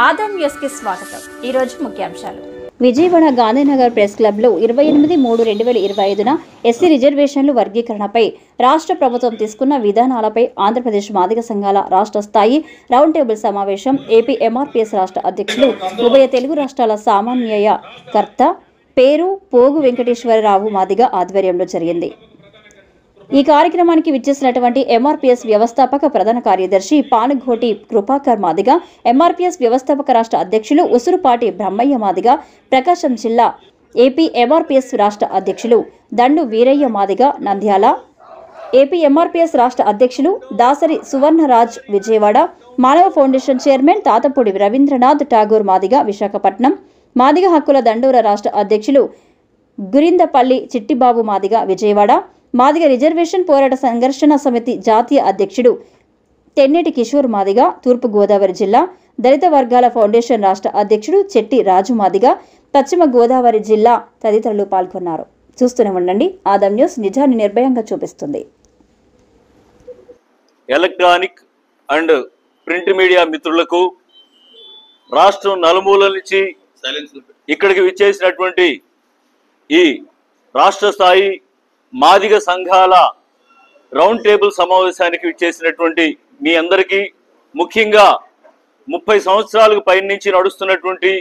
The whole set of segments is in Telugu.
ఆదాం న్యూస్ కి స్వాగతం. ఈ రోజు ముఖ్యాంశాలు. విజయవాడ గాంధీనగర్ ప్రెస్ క్లబ్లో 28/3/2025న ఎస్సీ రిజర్వేషన్లు వర్గీకరణపై రాష్ట్ర ప్రభుత్వం తీసుకున్న విధానాలపై ఆంధ్రప్రదేశ్ మాదిగ సంఘాల రాష్ట్ర స్థాయి రౌండ్ టేబుల్ సమావేశం ఏపీ ఎంఆర్పీఎస్ రాష్ట్ర అధ్యక్షులు ఉభయ తెలుగు రాష్ట్రాల సమన్వయకర్త పేరు పోగు వెంకటేశ్వరరావు మాదిగ ఆధ్వర్యంలో జరిగింది. ఈ కార్యక్రమానికి విచ్చేసినటువంటి ఎంఆర్పీఎస్ వ్యవస్థాపక ప్రధాన కార్యదర్శి పానుగోటి కృపాకర్ మాదిగ, ఎంఆర్పీఎస్ వ్యవస్థాపక రాష్ట్ర అధ్యక్షులు ఉసురుపాటి బ్రహ్మయ్య మాదిగ, ప్రకాశం జిల్లా ఏపీ ఎంఆర్పీఎస్ రాష్ట్ర అధ్యక్షులు దండు వీరయ్య మాదిగ నంద్యాల, ఏపీ ఎంఆర్పీఎస్ రాష్ట్ర అధ్యక్షులు దాసరి సువర్ణరాజ్ విజయవాడ, మానవ ఫౌండేషన్ చైర్మన్ తాతపూడి రవీంద్రనాథ్ ఠాగూర్ మాదిగ విశాఖపట్నం, మాదిగ హక్కుల దండోర రాష్ట్ర అధ్యక్షులు గురిందపల్లి చిట్టిబాబు మాదిగ విజయవాడ, మాదిగ రిజర్వేషన్ పోరాట సంఘర్షణ సమితి జాతీయ అధ్యక్షుడు తెన్నేటి కిషోర్ మాదిగ తూర్పు గోదావరి జిల్లా, దళిత వర్గాల ఫౌండేషన్ రాష్ట్ర అధ్యక్షుడు చెట్టి రాజు మాదిగ పశ్చిమ గోదావరి జిల్లా తదితరులు పాల్గొన్నారు. చూస్తూనే ఉండండి. ఆదాం న్యూస్ నిజాన్ని నిర్భయంగా చూపిస్తుంది. ఎలక్ట్రానిక్ అండ్ ప్రింట్ మీడియా మిత్రులకు, రాష్ట్రం నలుమూలల నుంచి ఇక్కడికి విచ్చేసినటువంటి ఈ రాష్ట్ర స్థాయి మాదిగ సంఘాల రౌండ్ టేబుల్ సమావేశానికి విచ్చేసినటువంటి మీ అందరికీ, ముఖ్యంగా 30 సంవత్సరాలకు పైనుంచి నడుస్తున్నటువంటి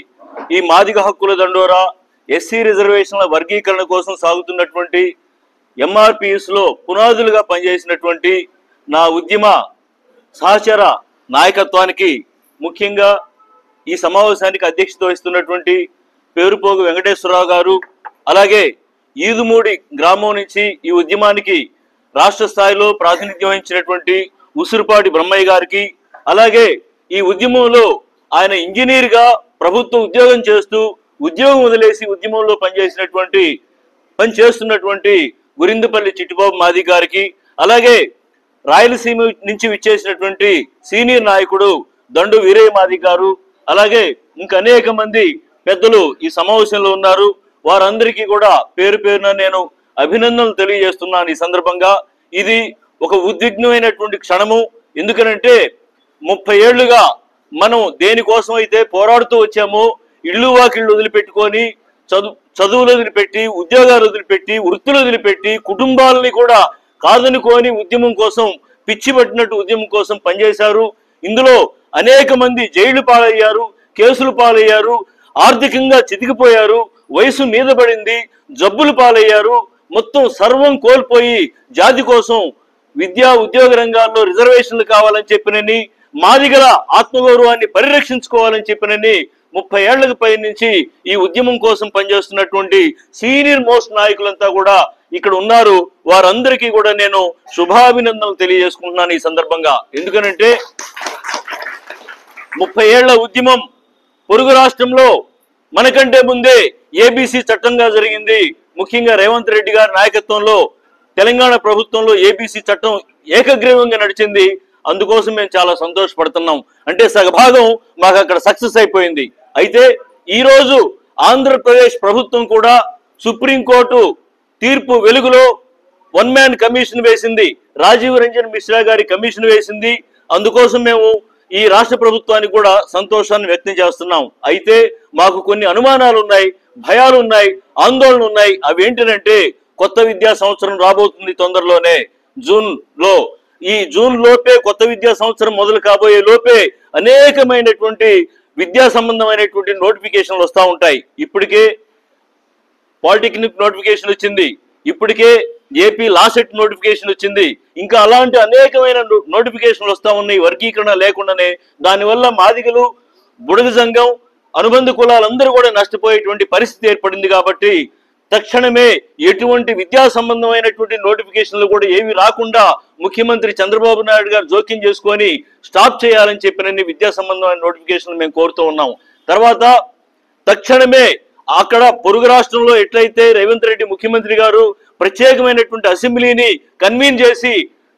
ఈ మాదిగ హక్కుల దండోరా ఎస్సీ రిజర్వేషన్ల వర్గీకరణ కోసం సాగుతున్నటువంటి ఎంఆర్పీఎస్లో పునాదులుగా పనిచేసినటువంటి నా ఉద్యమ సహచర నాయకత్వానికి, ముఖ్యంగా ఈ సమావేశానికి అధ్యక్షత వహిస్తున్నటువంటి పేరుపోగు వెంకటేశ్వరరావు గారు, అలాగే ఈదుమూడి గ్రామం నుంచి ఈ ఉద్యమానికి రాష్ట్ర స్థాయిలో ప్రాతినిధ్యం వహించినటువంటి ఉసురుపాటి బ్రహ్మయ్య గారికి, అలాగే ఈ ఉద్యమంలో ఆయన ఇంజనీర్గా ప్రభుత్వ ఉద్యోగం చేస్తూ ఉద్యోగం వదిలేసి ఉద్యమంలో పనిచేస్తున్నటువంటి గురిందపల్లి చిట్టిబాబు మాది గారికి, అలాగే రాయలసీమ నుంచి విచ్చేసినటువంటి సీనియర్ నాయకుడు దండు వీరయ్య మాది గారు, అలాగే ఇంకా అనేక మంది పెద్దలు ఈ సమావేశంలో ఉన్నారు. వారందరికీ కూడా పేరు పేరున నేను అభినందనలు తెలియజేస్తున్నాను. ఈ సందర్భంగా ఇది ఒక ఉద్విగ్నమైనటువంటి క్షణము. ఎందుకనంటే 30 ఏళ్లుగా మనం దేనికోసం అయితే పోరాడుతూ వచ్చామో, ఇళ్ళు వాకిళ్ళు వదిలిపెట్టుకొని చదువులు వదిలిపెట్టి, ఉద్యోగాలు వదిలిపెట్టి, వృత్తులు వదిలిపెట్టి, కుటుంబాలని కూడా కాదనుకొని ఉద్యమం కోసం, పిచ్చి పట్టినట్టు ఉద్యమం కోసం పనిచేశారు. ఇందులో అనేక మంది జైలు పాలయ్యారు, కేసులు పాలయ్యారు, ఆర్థికంగా చితికిపోయారు, వయసు మీద పడింది, జబ్బులు పాలయ్యారు, మొత్తం సర్వం కోల్పోయి జాతి కోసం విద్యా ఉద్యోగ రంగాల్లో రిజర్వేషన్లు కావాలని చెప్పినని, మాదిగల ఆత్మగౌరవాన్ని పరిరక్షించుకోవాలని చెప్పినని 30 ఏళ్లకు పై నుంచి ఈ ఉద్యమం కోసం పనిచేస్తున్నటువంటి సీనియర్ మోస్ట్ నాయకులంతా కూడా ఇక్కడ ఉన్నారు. వారందరికీ కూడా నేను శుభాభినందనలు తెలియజేసుకుంటున్నాను ఈ సందర్భంగా. ఎందుకనంటే 30 ఏళ్ల ఉద్యమం పొరుగు రాష్ట్రంలో మనకంటే ముందే ఏబీసీ చట్టంగా జరిగింది. ముఖ్యంగా రేవంత్ రెడ్డి గారి నాయకత్వంలో తెలంగాణ ప్రభుత్వంలో ఏబీసీ చట్టం ఏకగ్రీవంగా నడిచింది. అందుకోసం మేము చాలా సంతోషపడుతున్నాం. అంటే సగభాగం మాకు అక్కడ సక్సెస్ అయిపోయింది. అయితే ఈరోజు ఆంధ్రప్రదేశ్ ప్రభుత్వం కూడా సుప్రీంకోర్టు తీర్పు వెలుగులో 1 మ్యాన్ కమిషన్ వేసింది, రాజీవ్ రంజన్ మిశ్రా గారి కమిషన్ వేసింది. అందుకోసం మేము ఈ రాష్ట్ర ప్రభుత్వానికి కూడా సంతోషాన్ని వ్యక్తం చేస్తున్నాం. అయితే మాకు కొన్ని అనుమానాలు ఉన్నాయి, భయాలు ఉన్నాయి, ఆందోళనలు ఉన్నాయి. అవి ఏంటంటే, కొత్త విద్యా సంవత్సరం రాబోతుంది తొందరలోనే, ఈ జూన్ లోపే కొత్త విద్యా సంవత్సరం మొదలు కాబోయే లోపే అనేకమైనటువంటి విద్యా సంబంధమైనటువంటి నోటిఫికేషన్లు వస్తూ ఉంటాయి. ఇప్పటికే పాలిటెక్నిక్ నోటిఫికేషన్ వచ్చింది, ఇప్పటికే ఏపీ లాసెట్ నోటిఫికేషన్ వచ్చింది, ఇంకా అలాంటి అనేకమైన నోటిఫికేషన్లు వస్తూ ఉన్నాయి వర్గీకరణ లేకుండానే. దానివల్ల మాదిగలు, బుడగ సంఘం, అనుబంధ కులాలందరూ కూడా నష్టపోయేటువంటి పరిస్థితి ఏర్పడింది. కాబట్టి తక్షణమే ఎటువంటి విద్యా సంబంధమైనటువంటి నోటిఫికేషన్లు కూడా ఏవి రాకుండా ముఖ్యమంత్రి చంద్రబాబు నాయుడు గారు జోక్యం చేసుకొని స్టాప్ చేయాలని చెప్పినన్ని విద్యా సంబంధమైన నోటిఫికేషన్లు మేము కోరుతూ ఉన్నాం. తర్వాత తక్షణమే అక్కడ పొరుగు రాష్ట్రంలో ఎట్లయితే రేవంత్ రెడ్డి ముఖ్యమంత్రి గారు ప్రత్యేకమైనటువంటి అసెంబ్లీని కన్వీన్ చేసి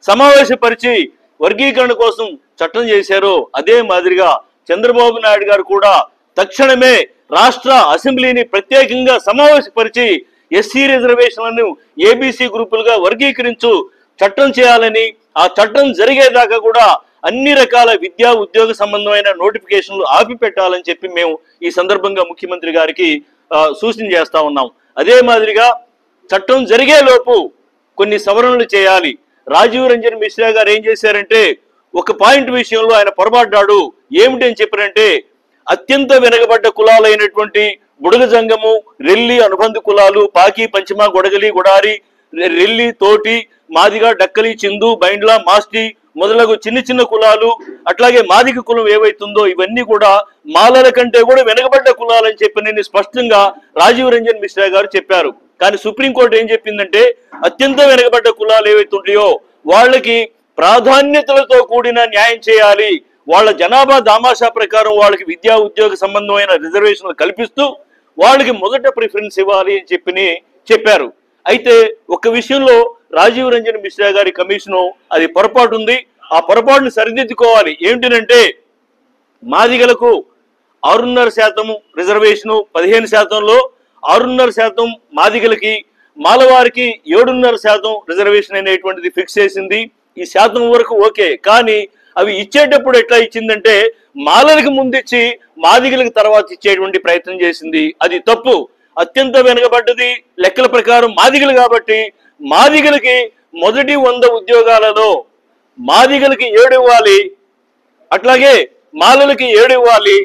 సమావేశపరిచి వర్గీకరణ కోసం చట్టం చేశారో, అదే మాదిరిగా చంద్రబాబు నాయుడు గారు కూడా తక్షణమే రాష్ట్ర అసెంబ్లీని ప్రత్యేకంగా సమావేశపరిచి ఎస్సీ రిజర్వేషన్లను ఏబీసీ గ్రూపులుగా వర్గీకరించు చట్టం చేయాలని, ఆ చట్టం జరిగేదాకా కూడా అన్ని రకాల విద్యా ఉద్యోగ సంబంధమైన నోటిఫికేషన్లు ఆపిపెట్టాలని చెప్పి మేము ఈ సందర్భంగా ముఖ్యమంత్రి గారికి సూచన చేస్తా ఉన్నాం. అదే మాదిరిగా చట్టం జరిగే లోపు కొన్ని సవరణలు చేయాలి. రాజీవ్ రంజన్ మిశ్రా గారు ఏం చేశారంటే ఒక పాయింట్ విషయంలో ఆయన పొరపాడ్డాడు. ఏమిటని చెప్పారంటే అత్యంత వెనకబడ్డ కులాలైనటువంటి బుడగ జంగము, రెల్లి అనుబంధ కులాలు, పాకి, పంచమ, గొడగలి, గుడారి, రెల్లి, తోటి, మాదిగ, డక్కలి, చిందు, బైండ్ల, మాస్టి మొదలగు చిన్న చిన్న కులాలు, అట్లాగే మాదిగ కులం ఏవైతుందో ఇవన్నీ కూడా మాలల కంటే కూడా వెనకబడ్డ కులాలని చెప్పి నేను స్పష్టంగా రాజీవ్ రంజన్ మిశ్రా గారు చెప్పారు. కానీ సుప్రీంకోర్టు ఏం చెప్పిందంటే అత్యంత వెనకబడ్డ కులాలు ఏవైతుంటాయో వాళ్ళకి ప్రాధాన్యతలతో కూడిన న్యాయం చేయాలి, వాళ్ళ జనాభా దామాషా ప్రకారం వాళ్ళకి విద్యా ఉద్యోగ సంబంధమైన రిజర్వేషన్లు కల్పిస్తూ వాళ్ళకి మొదట ప్రిఫరెన్స్ ఇవ్వాలి అని చెప్పారు. అయితే ఒక విషయంలో రాజీవ్ రంజన్ మిశ్రా గారి కమిషను అది పొరపాటు ఉంది. ఆ పొరపాటును సరిదిద్దుకోవాలి. ఏమిటంటే మాదిగలకు 6.5% రిజర్వేషను, 15%లో 6.5% మాదిగలకి, మాలవారికి 7.5% రిజర్వేషన్ అనేటువంటిది ఫిక్స్ చేసింది. ఈ శాతం వరకు ఓకే, కానీ అవి ఇచ్చేటప్పుడు ఎట్లా ఇచ్చిందంటే మాలలకు ముందిచ్చి మాదిగలకు తర్వాత ఇచ్చేటువంటి ప్రయత్నం చేసింది. అది తప్పు. అత్యంత వెనుకబడ్డది లెక్కల ప్రకారం మాదిగలు కాబట్టి మాదిగలకి మొదటి 100 ఉద్యోగాలలో మాదిగలకి 7 ఇవ్వాలి, అట్లాగే మాలలకి 7 ఇవ్వాలి.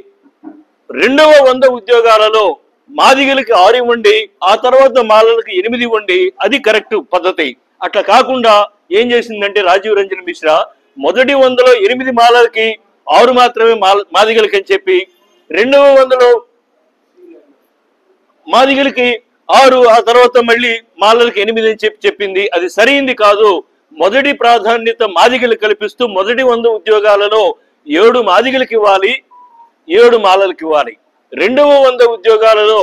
రెండవ 100 ఉద్యోగాలలో మాదిగలకి 6 ఇవ్వండి, ఆ తర్వాత మాలలకి 8 ఇవ్వండి. అది కరెక్ట్ పద్ధతి. అట్లా కాకుండా ఏం చేసిందంటే రాజీవ్ రంజన్ మిశ్రా మొదటి 100లో 8 మాలలకి, 6 మాత్రమే మాదిగలకి అని చెప్పి, రెండవ 100లో మాదిగలకి 6, ఆ తర్వాత మళ్ళీ మాలలకి 8 అని చెప్పింది. అది సరైంది కాదు. మొదటి ప్రాధాన్యత మాదిగలు కల్పిస్తూ మొదటి 100 ఉద్యోగాలలో 7 మాదిగలకి ఇవ్వాలి, 7 మాలలకి ఇవ్వాలి. రెండవ 100 ఉద్యోగాలలో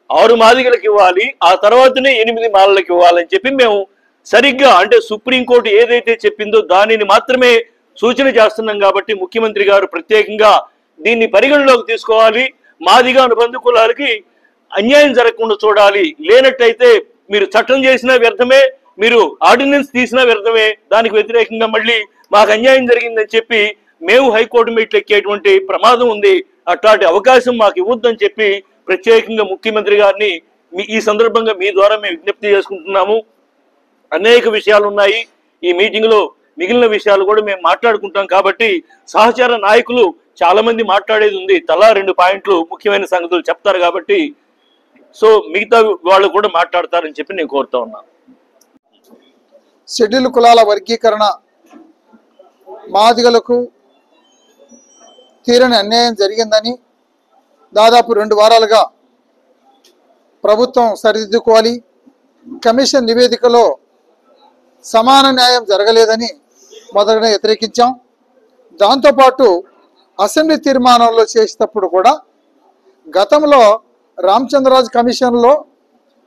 6 మాదిగలకి ఇవ్వాలి, ఆ తర్వాతనే 8 మాలలకి ఇవ్వాలని చెప్పి మేము సరిగ్గా అంటే సుప్రీంకోర్టు ఏదైతే చెప్పిందో దానిని మాత్రమే సూచన చేస్తున్నాం. కాబట్టి ముఖ్యమంత్రి గారు ప్రత్యేకంగా దీన్ని పరిగణలోకి తీసుకోవాలి. మాదిగ అనుబంధ కులాలకి అన్యాయం జరగకుండా చూడాలి. లేనట్టయితే మీరు చట్టం చేసినా వ్యర్థమే, మీరు ఆర్డినెన్స్ తీసినా వ్యర్థమే. దానికి వ్యతిరేకంగా మళ్ళీ మాకు అన్యాయం జరిగిందని చెప్పి మేము హైకోర్టు మెట్లు ఎక్కేటువంటి ప్రమాదం ఉంది. అట్లాంటి అవకాశం మాకు ఇవ్వద్దని చెప్పి ప్రత్యేకంగా ముఖ్యమంత్రి గారిని ఈ సందర్భంగా మీ ద్వారా మేము విజ్ఞప్తి చేసుకుంటున్నాము. అనేక విషయాలు ఉన్నాయి ఈ మీటింగ్ లో, మిగిలిన విషయాలు కూడా మేము మాట్లాడుకుంటాం. కాబట్టి సహచార నాయకులు చాలా మంది మాట్లాడేది ఉంది, తలా 2 పాయింట్లు ముఖ్యమైన సంగతులు చెప్తారు. కాబట్టి సో మిగతా వాళ్ళు కూడా మాట్లాడతారని చెప్పి నేను కోరుతా ఉన్నాను. షెడ్యూల్ కులాల వర్గీకరణ మాదిగలకు తీరని అన్యాయం జరిగిందని దాదాపు 2 వారాలుగా ప్రభుత్వం సరిదిద్దుకోవాలి, కమిషన్ నివేదికలో సమాన న్యాయం జరగలేదని మొదటగా వ్యతిరేకించాం. దాంతోపాటు అసెంబ్లీ తీర్మానంలో చేసేటప్పుడు కూడా గతంలో రామచంద్రరాజు కమిషన్లో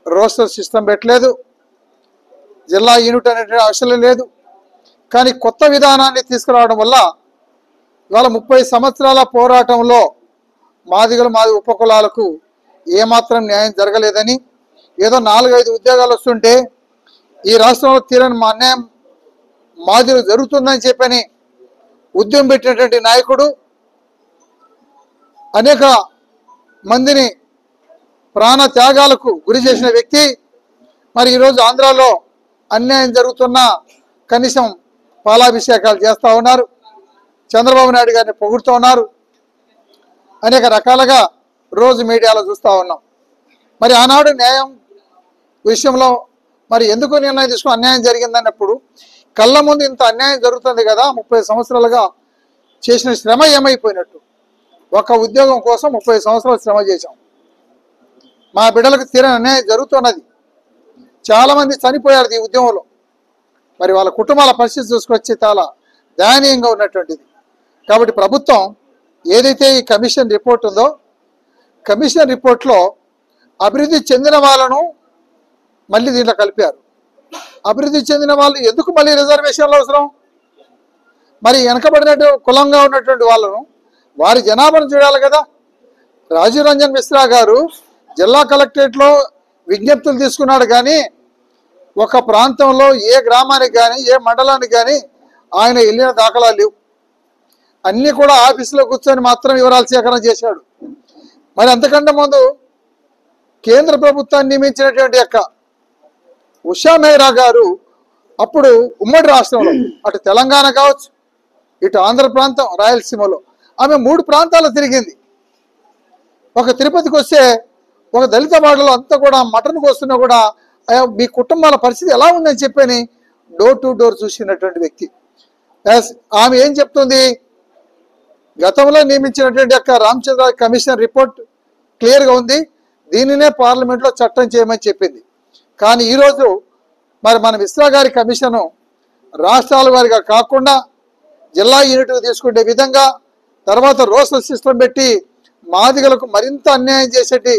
రోస్టర్ సిస్టమ్ పెట్టలేదు, జిల్లా యూనిట్ అనే అవసరం లేదు. కానీ కొత్త విధానాన్ని తీసుకురావడం వల్ల ఇవాళ 30 సంవత్సరాల పోరాటంలో మాదిగలు మాది ఉపకులాలకు ఏమాత్రం న్యాయం జరగలేదని, ఏదో 4-5 ఉద్యోగాలు వస్తుంటే ఈ రాష్ట్రంలో తీరని అన్యాయం మాదిగలు జరుగుతుందని చెప్పని ఉద్యమం పెట్టినటువంటి నాయకుడు, అనేక మందిని ప్రాణ త్యాగాలకు గురి చేసిన వ్యక్తి. మరి ఈరోజు ఆంధ్రాలో అన్యాయం జరుగుతున్నా కనీసం పాలాభిషేకాలు చేస్తూ ఉన్నారు, చంద్రబాబు నాయుడు గారిని పొగుడుతూ ఉన్నారు, అనేక రకాలుగా రోజు మీడియాలో చూస్తూ ఉన్నాం. మరి ఆనాడు న్యాయం విషయంలో మరి ఎందుకు నిర్ణయం తీసుకుని అన్యాయం జరిగిందన్నప్పుడు కళ్ళ ముందు ఇంత అన్యాయం జరుగుతుంది కదా, 30 సంవత్సరాలుగా చేసిన శ్రమ ఏమైపోయినట్టు. ఒక ఉద్యోగం కోసం 30 సంవత్సరాలు శ్రమ చేశాం, మా బిడ్డలకు తీరని అన్యాయం జరుగుతున్నది. చాలామంది చనిపోయారు ఈ ఉద్యమంలో. మరి వాళ్ళ కుటుంబాల పరిస్థితి చూసుకొచ్చి చాలా దయనీయంగా ఉన్నటువంటిది. కాబట్టి ప్రభుత్వం ఏదైతే ఈ కమిషన్ రిపోర్ట్ ఉందో, కమిషన్ రిపోర్ట్లో అభివృద్ధి చెందిన వాళ్ళను మళ్ళీ దీంట్లో కలిపారు. అభివృద్ధి చెందిన వాళ్ళు ఎందుకు మళ్ళీ రిజర్వేషన్లు అవసరం? మరి వెనకబడినట్టు కులంగా ఉన్నటువంటి వాళ్ళను వారి జనాభాను చూడాలి కదా. రాజీవ్ రంజన్ మిశ్రా గారు జిల్లా కలెక్టరేట్లో విజ్ఞప్తులు తీసుకున్నాడు, కానీ ఒక ప్రాంతంలో ఏ గ్రామానికి కానీ ఏ మండలానికి కానీ ఆయన వెళ్ళిన దాఖలాలు లేవు. అన్ని కూడా ఆఫీసులో కూర్చొని మాత్రం వివరాలు సేకరణ చేశాడు. మరి అంతకంటే ముందు కేంద్ర ప్రభుత్వాన్ని నియమించినటువంటి యొక్క ఉషా మెహ్రా గారు అప్పుడు ఉమ్మడి రాష్ట్రంలో అటు తెలంగాణ కావచ్చు, ఇటు ఆంధ్ర ప్రాంతం, రాయలసీమలో ఆమె 3 ప్రాంతాలు తిరిగింది. ఒక తిరుపతికి వస్తే ఒక దళిత వాడలో అంతా కూడా మటన్ కోస్తున్నా కూడా మీ కుటుంబాల పరిస్థితి ఎలా ఉందని చెప్పని డోర్ టు డోర్ చూసినటువంటి వ్యక్తి. ఆమె ఏం చెప్తుంది, గతంలో నియమించినటువంటి యొక్క రామచంద్ర కమిషన్ రిపోర్ట్ క్లియర్గా ఉంది, దీనినే పార్లమెంట్లో చట్టం చేయమని చెప్పింది. కానీ ఈరోజు మరి మన మిశ్రా గారి కమిషను రాష్ట్రాల వారిగా కాకుండా జిల్లా యూనిట్కు తీసుకునే విధంగా, తర్వాత రోస్టర్ సిస్టమ్ పెట్టి మాదిగలకు మరింత అన్యాయం చేసేటి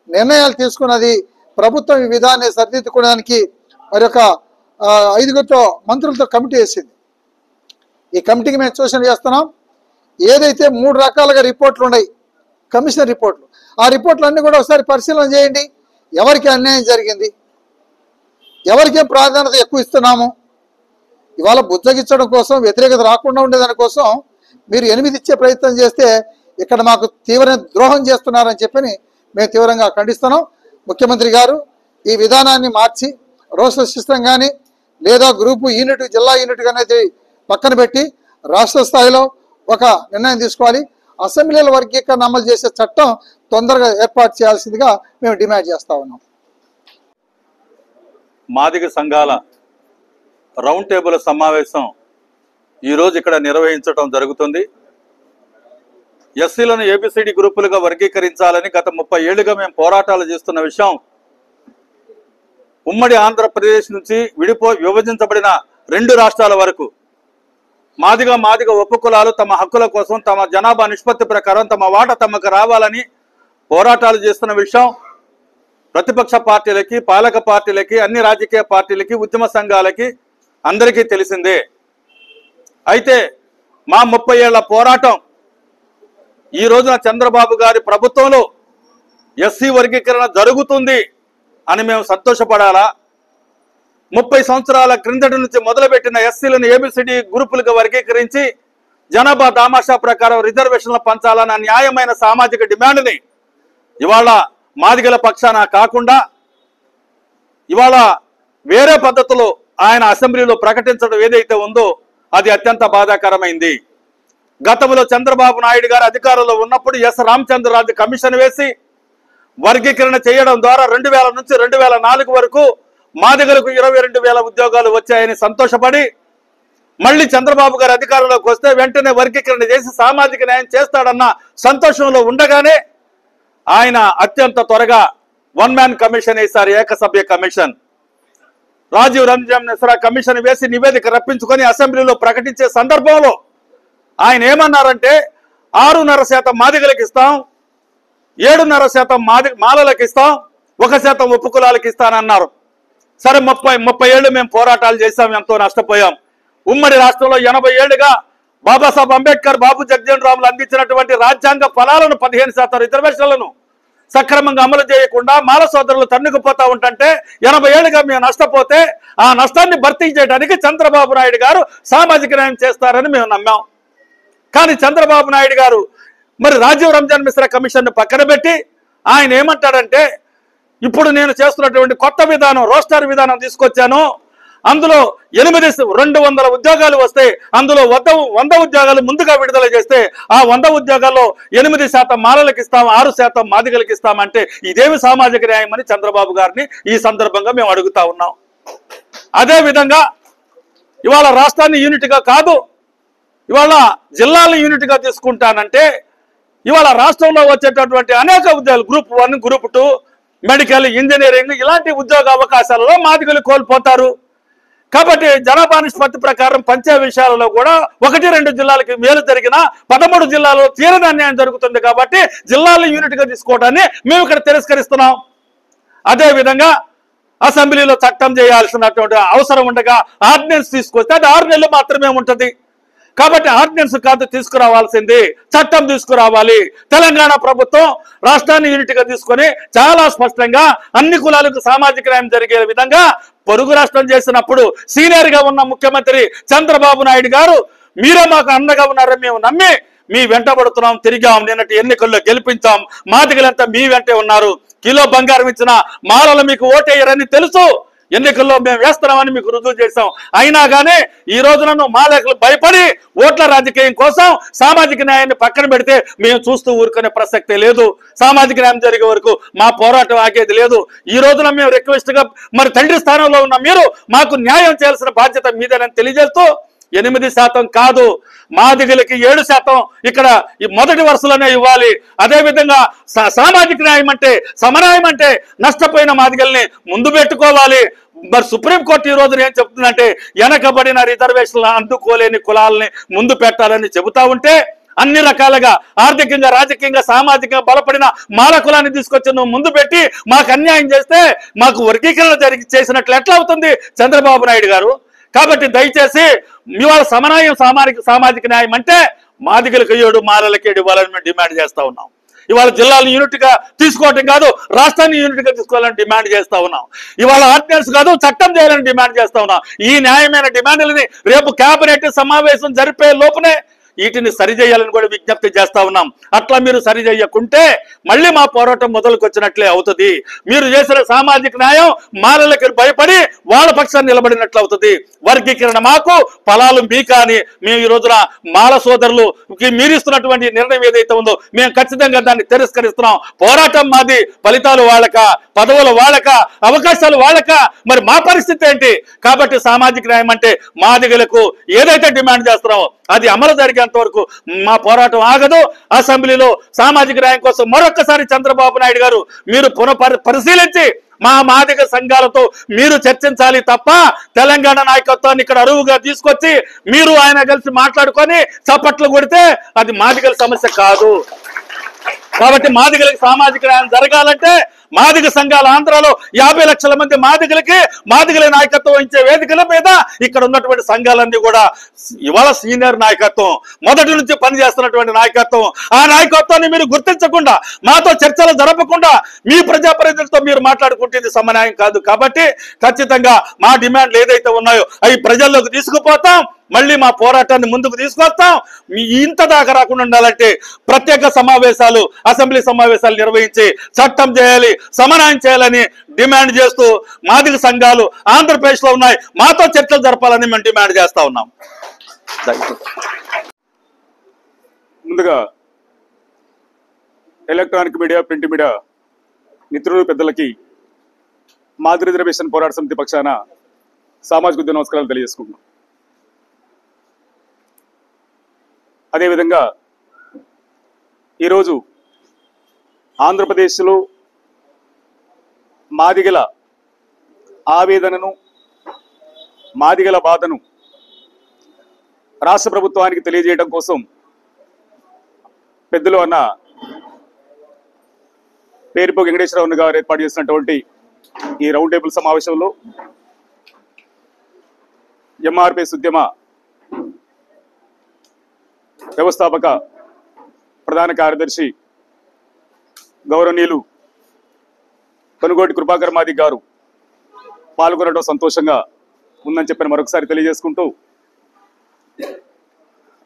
నిర్ణయాలు తీసుకున్నది. ప్రభుత్వం ఈ విధాన్ని సరిదిద్దుకోవడానికి మరి ఒక 5 మంత్రులతో కమిటీ వేసింది. ఈ కమిటీకి మేము సూచన చేస్తున్నాం. ఏదైతే 3 రకాలుగా రిపోర్ట్లు ఉన్నాయి, కమిషన్ రిపోర్ట్లు, ఆ రిపోర్ట్లు అన్నీ కూడా ఒకసారి పరిశీలన చేయండి. ఎవరికి అన్యాయం జరిగింది, ఎవరికేం ప్రాధాన్యత ఎక్కువ ఇస్తున్నాము, ఇవాళ బుజ్జగించడం కోసం, వ్యతిరేకత రాకుండా ఉండేదానికోసం మీరు 8 ఇచ్చే ప్రయత్నం చేస్తే ఇక్కడ మాకు తీవ్ర ద్రోహం చేస్తున్నారని చెప్పని మేము తీవ్రంగా ఖండిస్తున్నాం. ముఖ్యమంత్రి గారు ఈ విధానాన్ని మార్చి రోస్టర్ సిస్టమ్ కానీ లేదా గ్రూపు యూనిట్, జిల్లా యూనిట్ అనేది పక్కన పెట్టి రాష్ట్ర స్థాయిలో ఒక నిర్ణయం తీసుకోవాలి. అసెంబ్లీల వర్గీకరణ అమలు చేసే చట్టం తొందరగా ఏర్పాటు చేయాల్సిందిగా మేము డిమాండ్ చేస్తా ఉన్నాం. మాదిగ సంఘాల రౌండ్ టేబుల్ సమావేశం ఈరోజు ఇక్కడ నిర్వహించడం జరుగుతుంది. ఎస్సీలను ఏబిసిడి గ్రూపులుగా వర్గీకరించాలని గత 30 ఏళ్లుగా మేము పోరాటాలు చేస్తున్న విషయం ఉమ్మడి ఆంధ్రప్రదేశ్ నుంచి విభజించబడిన 2 రాష్ట్రాల వరకు మాదిగ ఉపకులాలు తమ హక్కుల కోసం, తమ జనాభా నిష్పత్తి ప్రకారం తమ వాటా తమకు రావాలని పోరాటాలు చేస్తున్న విషయం ప్రతిపక్ష పార్టీలకి, పాలక పార్టీలకి, అన్ని రాజకీయ పార్టీలకి, ఉద్యమ సంఘాలకి అందరికీ తెలిసిందే. అయితే మా 30 ఏళ్ల పోరాటం ఈ రోజున చంద్రబాబు గారి ప్రభుత్వంలో ఎస్సీ వర్గీకరణ జరుగుతుంది అని మేము సంతోషపడాలా? 30 సంవత్సరాల క్రిందటి నుంచి మొదలుపెట్టిన ఎస్సీలను ఏబిసిడి గ్రూపులుగా వర్గీకరించి జనాభా దామాషా ప్రకారం రిజర్వేషన్లు పంచాలన్న న్యాయమైన సామాజిక డిమాండ్ని ఇవాళ మాదిగల పక్షాన కాకుండా ఇవాళ వేరే పద్ధతిలో ఆయన అసెంబ్లీలో ప్రకటించడం ఏదైతే ఉందో అది అత్యంత బాధాకరమైంది. గతంలో చంద్రబాబు నాయుడు గారు అధికారంలో ఉన్నప్పుడు ఎస్ రామచంద్రరాజు కమిషన్ వేసి వర్గీకరణ చేయడం ద్వారా 2000 నుంచి 2004 వరకు మాదిగలకు 22,000 ఉద్యోగాలు వచ్చాయని సంతోషపడి మళ్ళీ చంద్రబాబు గారు అధికారంలోకి వస్తే వెంటనే వర్గీకరణ చేసి సామాజిక న్యాయం చేస్తాడన్న సంతోషంలో ఉండగానే ఆయన అత్యంత త్వరగా 1 మ్యాన్ కమిషన్ వేశారు, ఏకసభ్య కమిషన్. రాజీవ్ రంజన్ మిశ్రా కమిషన్ వేసి నివేదిక రప్పించుకొని అసెంబ్లీలో ప్రకటించే సందర్భంలో ఆయన ఏమన్నారంటే 6.5% మాదిగలకు ఇస్తాం, 7.5% మాలలకు ఇస్తాం, 1% ఉపకులాలకు ఇస్తానన్నారు. సరే 30 ఏళ్ళు మేము పోరాటాలు చేశాం, ఎంతో నష్టపోయాం. ఉమ్మడి రాష్ట్రంలో 80 ఏళ్లుగా బాబాసాహెబ్ అంబేద్కర్, బాబు జగజీవన్ రాములు అందించినటువంటి రాజ్యాంగ ఫలాలను 15% రిజర్వేషన్లను సక్రమంగా అమలు చేయకుండా మాల సోదరులు తన్నుకుపోతా ఉంటే 80 ఏళ్లుగా మేము నష్టపోతే ఆ నష్టాన్ని భర్తీ చేయడానికి చంద్రబాబు నాయుడు గారు సామాజిక న్యాయం చేస్తారని మేము నమ్మాం. కానీ చంద్రబాబు నాయుడు గారు మరి రాజీవ్ రంజన్ మిశ్రా కమిషన్ పక్కన పెట్టి ఆయన ఏమంటాడంటే ఇప్పుడు నేను చేస్తున్నటువంటి కొత్త విధానం, రోస్టర్ విధానం తీసుకొచ్చాను, అందులో 200 ఉద్యోగాలు వస్తే అందులో 100 ఉద్యోగాలు ముందుగా విడుదల చేస్తే ఆ 100 ఉద్యోగాల్లో 8% మాలలకు ఇస్తాం, 6% మాదిగలకు ఇస్తామంటే ఇదేమి సామాజిక న్యాయం అని చంద్రబాబు గారిని ఈ సందర్భంగా మేము అడుగుతా ఉన్నాం. అదే విధంగా ఇవాళ రాష్ట్రాన్ని యూనిట్గా కాదు, ఇవాళ జిల్లాలను యూనిట్గా తీసుకుంటానంటే ఇవాళ రాష్ట్రంలో వచ్చేటటువంటి అనేక ఉద్యోగాలు గ్రూప్ 1, గ్రూప్ 2, మెడికల్, ఇంజనీరింగ్ ఇలాంటి ఉద్యోగ అవకాశాలలో మాదిగలు కోల్పోతారు. కాబట్టి జనాభా నిష్పత్తి ప్రకారం పంచే విషయాలలో కూడా 1-2 జిల్లాలకి మేలు జరిగిన 13 జిల్లాల్లో తీరని అన్యాయం జరుగుతుంది. కాబట్టి జిల్లాలను యూనిట్గా తీసుకోవడాన్ని మేము ఇక్కడ తిరస్కరిస్తున్నాం. అదేవిధంగా అసెంబ్లీలో చట్టం చేయాల్సినటువంటి అవసరం ఉండగా ఆర్డినెన్స్ తీసుకొస్తే అది 6 నెలలు మాత్రమే ఉంటుంది. కాబట్టి ఆర్డినెన్స్ కాదు తీసుకురావాల్సింది, చట్టం తీసుకురావాలి. తెలంగాణ ప్రభుత్వం రాష్ట్రాన్ని యూనిట్గా తీసుకొని చాలా స్పష్టంగా అన్ని కులాలకు సామాజిక న్యాయం జరిగే విధంగా పొరుగు రాష్ట్రం చేసినప్పుడు సీనియర్ గా ఉన్న ముఖ్యమంత్రి చంద్రబాబు నాయుడు గారు మీరే మాకు అండగా ఉన్నారని మేము నమ్మి మీ వెంటబడుతున్నాం, తిరిగాం, నిన్నటి ఎన్నికల్లో గెలిపించాం. మాదిగలంతా మీ వెంటే ఉన్నారు. కిలో బంగారం ఇచ్చిన మాలలు మీకు ఓటేయరని తెలుసు, ఎన్నికల్లో మేము వేస్తున్నామని మీకు రుజువు చేశాం. అయినా కానీ ఈ రోజు నన్ను మాలకులు భయపడి ఓట్ల రాజకీయం కోసం సామాజిక న్యాయాన్ని పక్కన పెడితే మేము చూస్తూ ఊరుకునే ప్రసక్తే లేదు. సామాజిక న్యాయం జరిగే వరకు మా పోరాటం ఆగేది లేదు. ఈ రోజున మేము రిక్వెస్ట్ గా మరి తండ్రి స్థానంలో ఉన్న మీరు మాకు న్యాయం చేయాల్సిన బాధ్యత మీదేనని తెలియజేస్తూ 8% కాదు, మాదిగలకి 7% ఇక్కడ ఈ మొదటి వరుసలోనే ఇవ్వాలి. అదేవిధంగా సామాజిక న్యాయం అంటే, సమన్యాయం అంటే నష్టపోయిన మాదిగల్ని ముందు పెట్టుకోవాలి. మరి సుప్రీంకోర్టు ఈ రోజున ఏం చెప్తుందంటే వెనకబడిన రిజర్వేషన్లు అందుకోలేని కులాలని ముందు పెట్టాలని చెబుతా ఉంటే, అన్ని రకాలుగా ఆర్థికంగా, రాజకీయంగా, సామాజికంగా బలపడిన మాల కులాన్ని తీసుకొచ్చి నువ్వు ముందు పెట్టి మాకు అన్యాయం చేస్తే మాకు వర్గీకరణ చేసినట్లు ఎట్లా అవుతుంది చంద్రబాబు నాయుడు గారు? కాబట్టి దయచేసి ఇవాళ సమన్యాయం, సామాజిక న్యాయం అంటే మాదిగలకు 7, మాలలకు 7 ఇవ్వాలని మేము డిమాండ్ చేస్తా ఉన్నాం. ఇవాళ జిల్లాలను యూనిట్ గా తీసుకోవటం కాదు, రాష్ట్రాన్ని యూనిట్ గా తీసుకోవాలని డిమాండ్ చేస్తా ఉన్నాం. ఇవాళ ఆర్డినెన్స్ కాదు, చట్టం చేయాలని డిమాండ్ చేస్తా ఉన్నాం. ఈ న్యాయమైన డిమాండ్లని రేపు కేబినెట్ సమావేశం జరిపే లోపునే వీటిని సరిచేయాలని కూడా విజ్ఞప్తి చేస్తా ఉన్నాం. అట్లా మీరు సరిచేయకుంటే మళ్ళీ మా పోరాటం మొదలుకొచ్చినట్లే అవుతుంది. మీరు చేసిన సామాజిక న్యాయం మాలలకు భయపడి వాళ్ళ పక్షాన్ని నిలబడినట్లు అవుతుంది. వర్గీకరణ మాకు, ఫలాలు మీకా అని మేము ఈ రోజున మాల సోదరులుకి మీరిస్తున్నటువంటి నిర్ణయం ఏదైతే ఉందో మేము ఖచ్చితంగా దాన్ని తిరస్కరిస్తున్నాం. పోరాటం మాది, ఫలితాలు వాళ్ళక, పదవులు వాళ్ళక, అవకాశాలు వాళ్ళక. మరి మా పరిస్థితి ఏంటి? కాబట్టి సామాజిక న్యాయం అంటే మాదిగలకు ఏదైతే డిమాండ్ చేస్తున్నామో అది అమలు జరిగేంత వరకు మా పోరాటం ఆగదు. అసెంబ్లీలో సామాజిక న్యాయం కోసం మరొక్కసారి చంద్రబాబు నాయుడు గారు మీరు పరిశీలించి మా మాదిగ సంఘాలతో మీరు చర్చించాలి తప్ప తెలంగాణ నాయకత్వాన్ని ఇక్కడ అరువుగా తీసుకొచ్చి మీరు ఆయన కలిసి మాట్లాడుకొని చప్పట్లు కొడితే అది మాదిగల సమస్య కాదు. కాబట్టి మాదిగలకి సామాజిక న్యాయం జరగాలంటే మాదిగ సంఘాల ఆంధ్రాలో 50 లక్షల మంది మాదిగల నాయకత్వం వహించే వేదికల మీద ఇక్కడ ఉన్నటువంటి సంఘాలన్నీ కూడా ఇవాళ సీనియర్ నాయకత్వం, మొదటి నుంచి పనిచేస్తున్నటువంటి నాయకత్వం, ఆ నాయకత్వాన్ని మీరు గుర్తించకుండా, మాతో చర్చలు జరపకుండా మీ ప్రజాప్రతినిధులతో మీరు మాట్లాడుకుంటుంది సమన్యాయం కాదు. కాబట్టి ఖచ్చితంగా మా డిమాండ్లు ఏదైతే ఉన్నాయో అవి ప్రజల్లోకి తీసుకుపోతాం. మళ్ళీ మా పోరాటాన్ని ముందుకు తీసుకొస్తాం. మీ ఇంత దాకా రాకుండా ఉండాలంటే ప్రత్యేక సమావేశాలు, అసెంబ్లీ సమావేశాలు నిర్వహించి చట్టం చేయాలి, సమన్యాయం చేయాలని డిమాండ్ చేస్తూ మాదిగ సంఘాలు ఆంధ్రప్రదేశ్ లో ఉన్నాయి, మాతో చర్చలు జరపాలని మేము డిమాండ్ చేస్తా ఉన్నాం. ముందుగా ఎలక్ట్రానిక్ మీడియా, ప్రింట్ మీడియా మిత్రులు, పెద్దలకి మాదిగ రిజర్వేషన్ పోరాట సమితి పక్షాన సామాజిక ఉద్యమ నమస్కారాలు తెలియజేసుకుంటున్నాం. అదేవిధంగా ఈరోజు ఆంధ్రప్రదేశ్లో మాదిగల ఆవేదనను, మాదిగల బాధను రాష్ట్ర ప్రభుత్వానికి తెలియజేయడం కోసం పెద్దలు అన్న పేరుపోగు వెంకటేశ్వరరావు గారు ఏర్పాటు చేసినటువంటి ఈ రౌండ్ టేబుల్ సమావేశంలో ఎంఆర్పిఎస్ ఉద్యమ వ్యవస్థాపక ప్రధాన కార్యదర్శి గౌరవనీయులు కొనుగోటి కృపాకర్ మాదిగ గారు పాల్గొనడం సంతోషంగా ఉందని చెప్పిన మరొకసారి తెలియజేసుకుంటూ,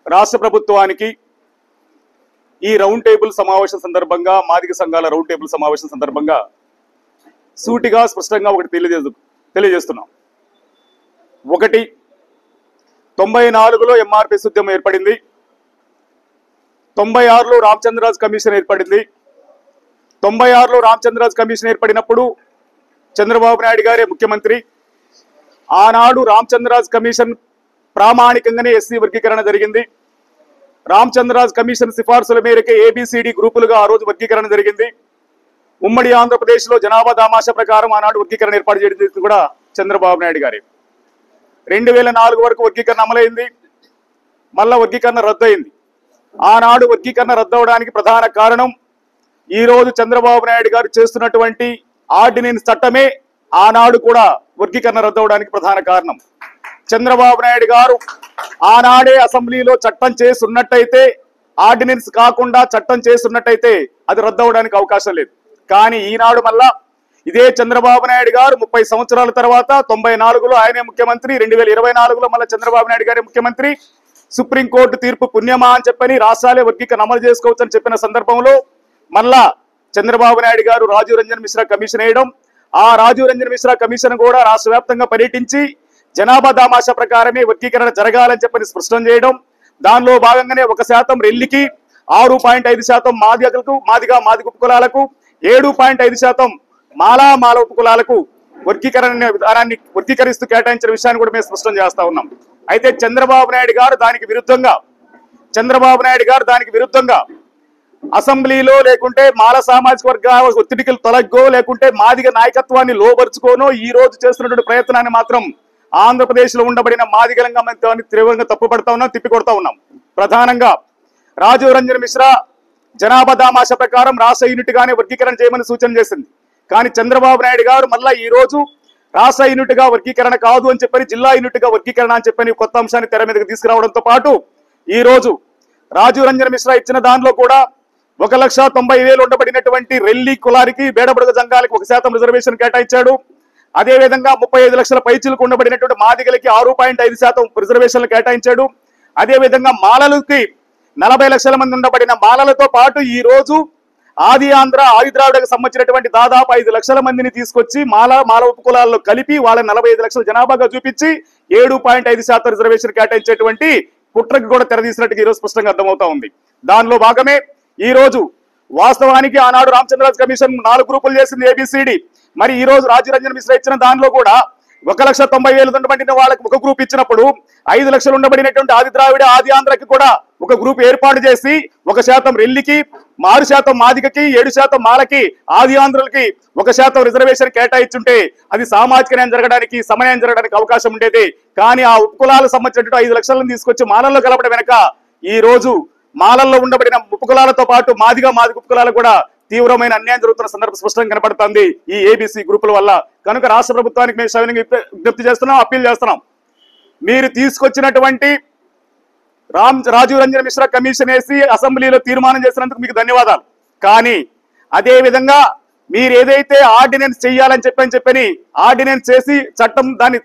రాష్ట్ర ప్రభుత్వానికి ఈ రౌండ్ టేబుల్ సమావేశం సందర్భంగా, మాదిగ సంఘాల రౌండ్ టేబుల్ సమావేశం సందర్భంగా సూటిగా స్పష్టంగా ఒకటి తెలియజేస్తున్నాం. ఒకటి, 94లో ఎంఆర్పిఎస్ ఉద్యమం ఏర్పడింది, 96లో రామచంద్రరాజు కమిషన్ ఏర్పడింది. 96లో రామచంద్రరాజు కమిషన్ ఏర్పడినప్పుడు చంద్రబాబు నాయుడు గారే ముఖ్యమంత్రి. ఆనాడు రామచంద్రరాజు కమిషన్ ప్రామాణికంగానే ఎస్సీ వర్గీకరణ జరిగింది. రామచంద్రరాజు కమిషన్ సిఫార్సుల మేరకే ఏబిసిడి గ్రూపులుగా ఆ రోజు వర్గీకరణ జరిగింది. ఉమ్మడి ఆంధ్రప్రదేశ్లో జనాభా దామాషా ప్రకారం ఆనాడు వర్గీకరణ ఏర్పాటు చేయడం కూడా చంద్రబాబు నాయుడు గారే. 2004 వరకు వర్గీకరణ అమలైంది, మళ్ళా వర్గీకరణ రద్దయింది. ఆనాడు వర్గీకరణ రద్దవడానికి ప్రధాన కారణం ఈ రోజు చంద్రబాబు నాయుడు గారు చేస్తున్నటువంటి ఆర్డినెన్స్ చట్టమే ఆనాడు కూడా వర్గీకరణ రద్దవడానికి ప్రధాన కారణం. చంద్రబాబు నాయుడు గారు ఆనాడే అసెంబ్లీలో చట్టం చేస్తున్నట్టయితే, ఆర్డినెన్స్ కాకుండా చట్టం చేస్తున్నట్టయితే అది రద్దవడానికి అవకాశం లేదు. కానీ ఈనాడు మళ్ళా ఇదే చంద్రబాబు నాయుడు గారు 30 సంవత్సరాల తర్వాత 94లో ఆయనే ముఖ్యమంత్రి, 2024లో మళ్ళీ చంద్రబాబు నాయుడు గారే ముఖ్యమంత్రి. సుప్రీంకోర్టు తీర్పు పుణ్యమా అని చెప్పని రాష్ట్రాలే వర్గీకరణ అమలు చేసుకోవచ్చు అని చెప్పిన సందర్భంలో మళ్ళా చంద్రబాబు నాయుడు గారు రాజీవ్ రంజన్ మిశ్రా కమిషన్ వేయడం, ఆ రాజీవ్ రంజన్ మిశ్రా కమిషన్ కూడా రాష్ట్ర వ్యాప్తంగా పర్యటించి జనాభా దామాషా ప్రకారమే వర్గీకరణ జరగాలని చెప్పని స్పష్టం చేయడం, దానిలో భాగంగానే 1% రెల్లికి, 6.5% మాదిగ ఉపకులాలకు, 7.5% మాల ఉపకులాలకు వర్గీకరణ విధానాన్ని వర్గీకరిస్తూ కేటాయించిన విషయాన్ని కూడా మేము స్పష్టం చేస్తా ఉన్నాం. అయితే చంద్రబాబు నాయుడు గారు దానికి విరుద్ధంగా అసెంబ్లీలో లేకుంటే మాల సామాజిక వర్గ ఒత్తిడికి తొలగో లేకుంటే మాదిగ నాయకత్వాన్ని లోబరుచుకోనో ఈ రోజు చేస్తున్నటువంటి ప్రయత్నాన్ని మాత్రం ఆంధ్రప్రదేశ్ లో ఉండబడిన మాదిగలంగా మనం తీవ్రంగా తప్పుపడతా ఉన్నాం, తిప్పికొడతా ఉన్నాం. ప్రధానంగా రాజీవ్ రంజన్ మిశ్రా జనాభా దామాషా ప్రకారం రాష్ట్ర యూనిట్ గానే వర్గీకరణ చేయమని సూచన చేసింది. కానీ చంద్రబాబు నాయుడు గారు మళ్ళా ఈ రోజు రాష్ట్ర యూనిట్ గా వర్గీకరణ కాదు అని చెప్పని జిల్లా యూనిట్ గా వర్గీకరణ అని చెప్పని కొత్త అంశాన్ని తెర మీదకి తీసుకురావడంతో పాటు ఈ రోజు రాజీవ్ రంజన్ మిశ్రా ఇచ్చిన దానిలో కూడా 1,90,000 ఉండబడినటువంటి రెల్లి కులానికి, బేడబడుగ జంగాలకి 1% రిజర్వేషన్ కేటాయించాడు. అదేవిధంగా 35 లక్షల పైచీలకు ఉండబడినటువంటి మాదిగలకి 6.5% రిజర్వేషన్లు కేటాయించాడు. అదేవిధంగా మాలలకి 40 లక్షల మంది ఉండబడిన మాలలతో పాటు ఈ రోజు ఆది ద్రావిడకు సంబంధించినటువంటి దాదాపు 5 లక్షల మందిని తీసుకొచ్చి మాల ఉపకులాల్లో కలిపి వాళ్ళ 45 లక్షల జనాభాగా చూపించి 7.5% రిజర్వేషన్ కేటాయించేటువంటి కుట్రకి కూడా తెరదీసినట్టుగా ఈరోజు స్పష్టంగా అర్థమవుతా ఉంది. దానిలో భాగమే ఈ రోజు వాస్తవానికి ఆనాడు రామచంద్రరాజ్ కమిషన్ 4 గ్రూపులు చేసింది ABCD. మరి ఈ రోజు రాజీవ్ రంజన్ మిశ్రా ఇచ్చిన దానిలో కూడా 1,90,000 ఉండబడిన వాళ్ళకి ఒక గ్రూప్ ఇచ్చినప్పుడు 5 లక్షలు ఉండబడినటువంటి ఆది ద్రావిడ ఆది ఆంధ్రకి కూడా ఒక గ్రూప్ ఏర్పాటు చేసి 1% రెల్లికి, 6% మాదిగకి, 7% మాలకి, ఆది ఆంధ్రులకి 1% రిజర్వేషన్ కేటాయించుంటే అది సామాజిక న్యాయం జరగడానికి, సమన్యాయం జరగడానికి అవకాశం ఉండేది. కానీ ఆ ఉపకులాలకు సంబంధించినటువంటి 5 లక్షలను తీసుకొచ్చి మాలల్లో కలపడం వెనక ఈ రోజు మాలల్లో ఉండబడిన ఉపకులాలతో పాటు మాదిగ ఉపకులాలకు కూడా తీవ్రమైన అన్యాయం జరుగుతున్న సందర్భం స్పష్టంగా కనపడుతుంది ఈ ABC గ్రూపుల వల్ల. కనుక రాష్ట్ర ప్రభుత్వానికి మేము సవినయంగా విజ్ఞప్తి చేస్తున్నాం, అప్పీల్ చేస్తున్నాం. మీరు తీసుకొచ్చినటువంటి రాజీవ్ రంజన్ మిశ్రా కమిషన్ వేసి అసెంబ్లీలో తీర్మానం చేసినందుకు మీకు ధన్యవాదాలు. కానీ అదే విధంగా మీరు ఏదైతే ఆర్డినెన్స్ చేయాలని చెప్పని ఆర్డినెన్స్ చేసి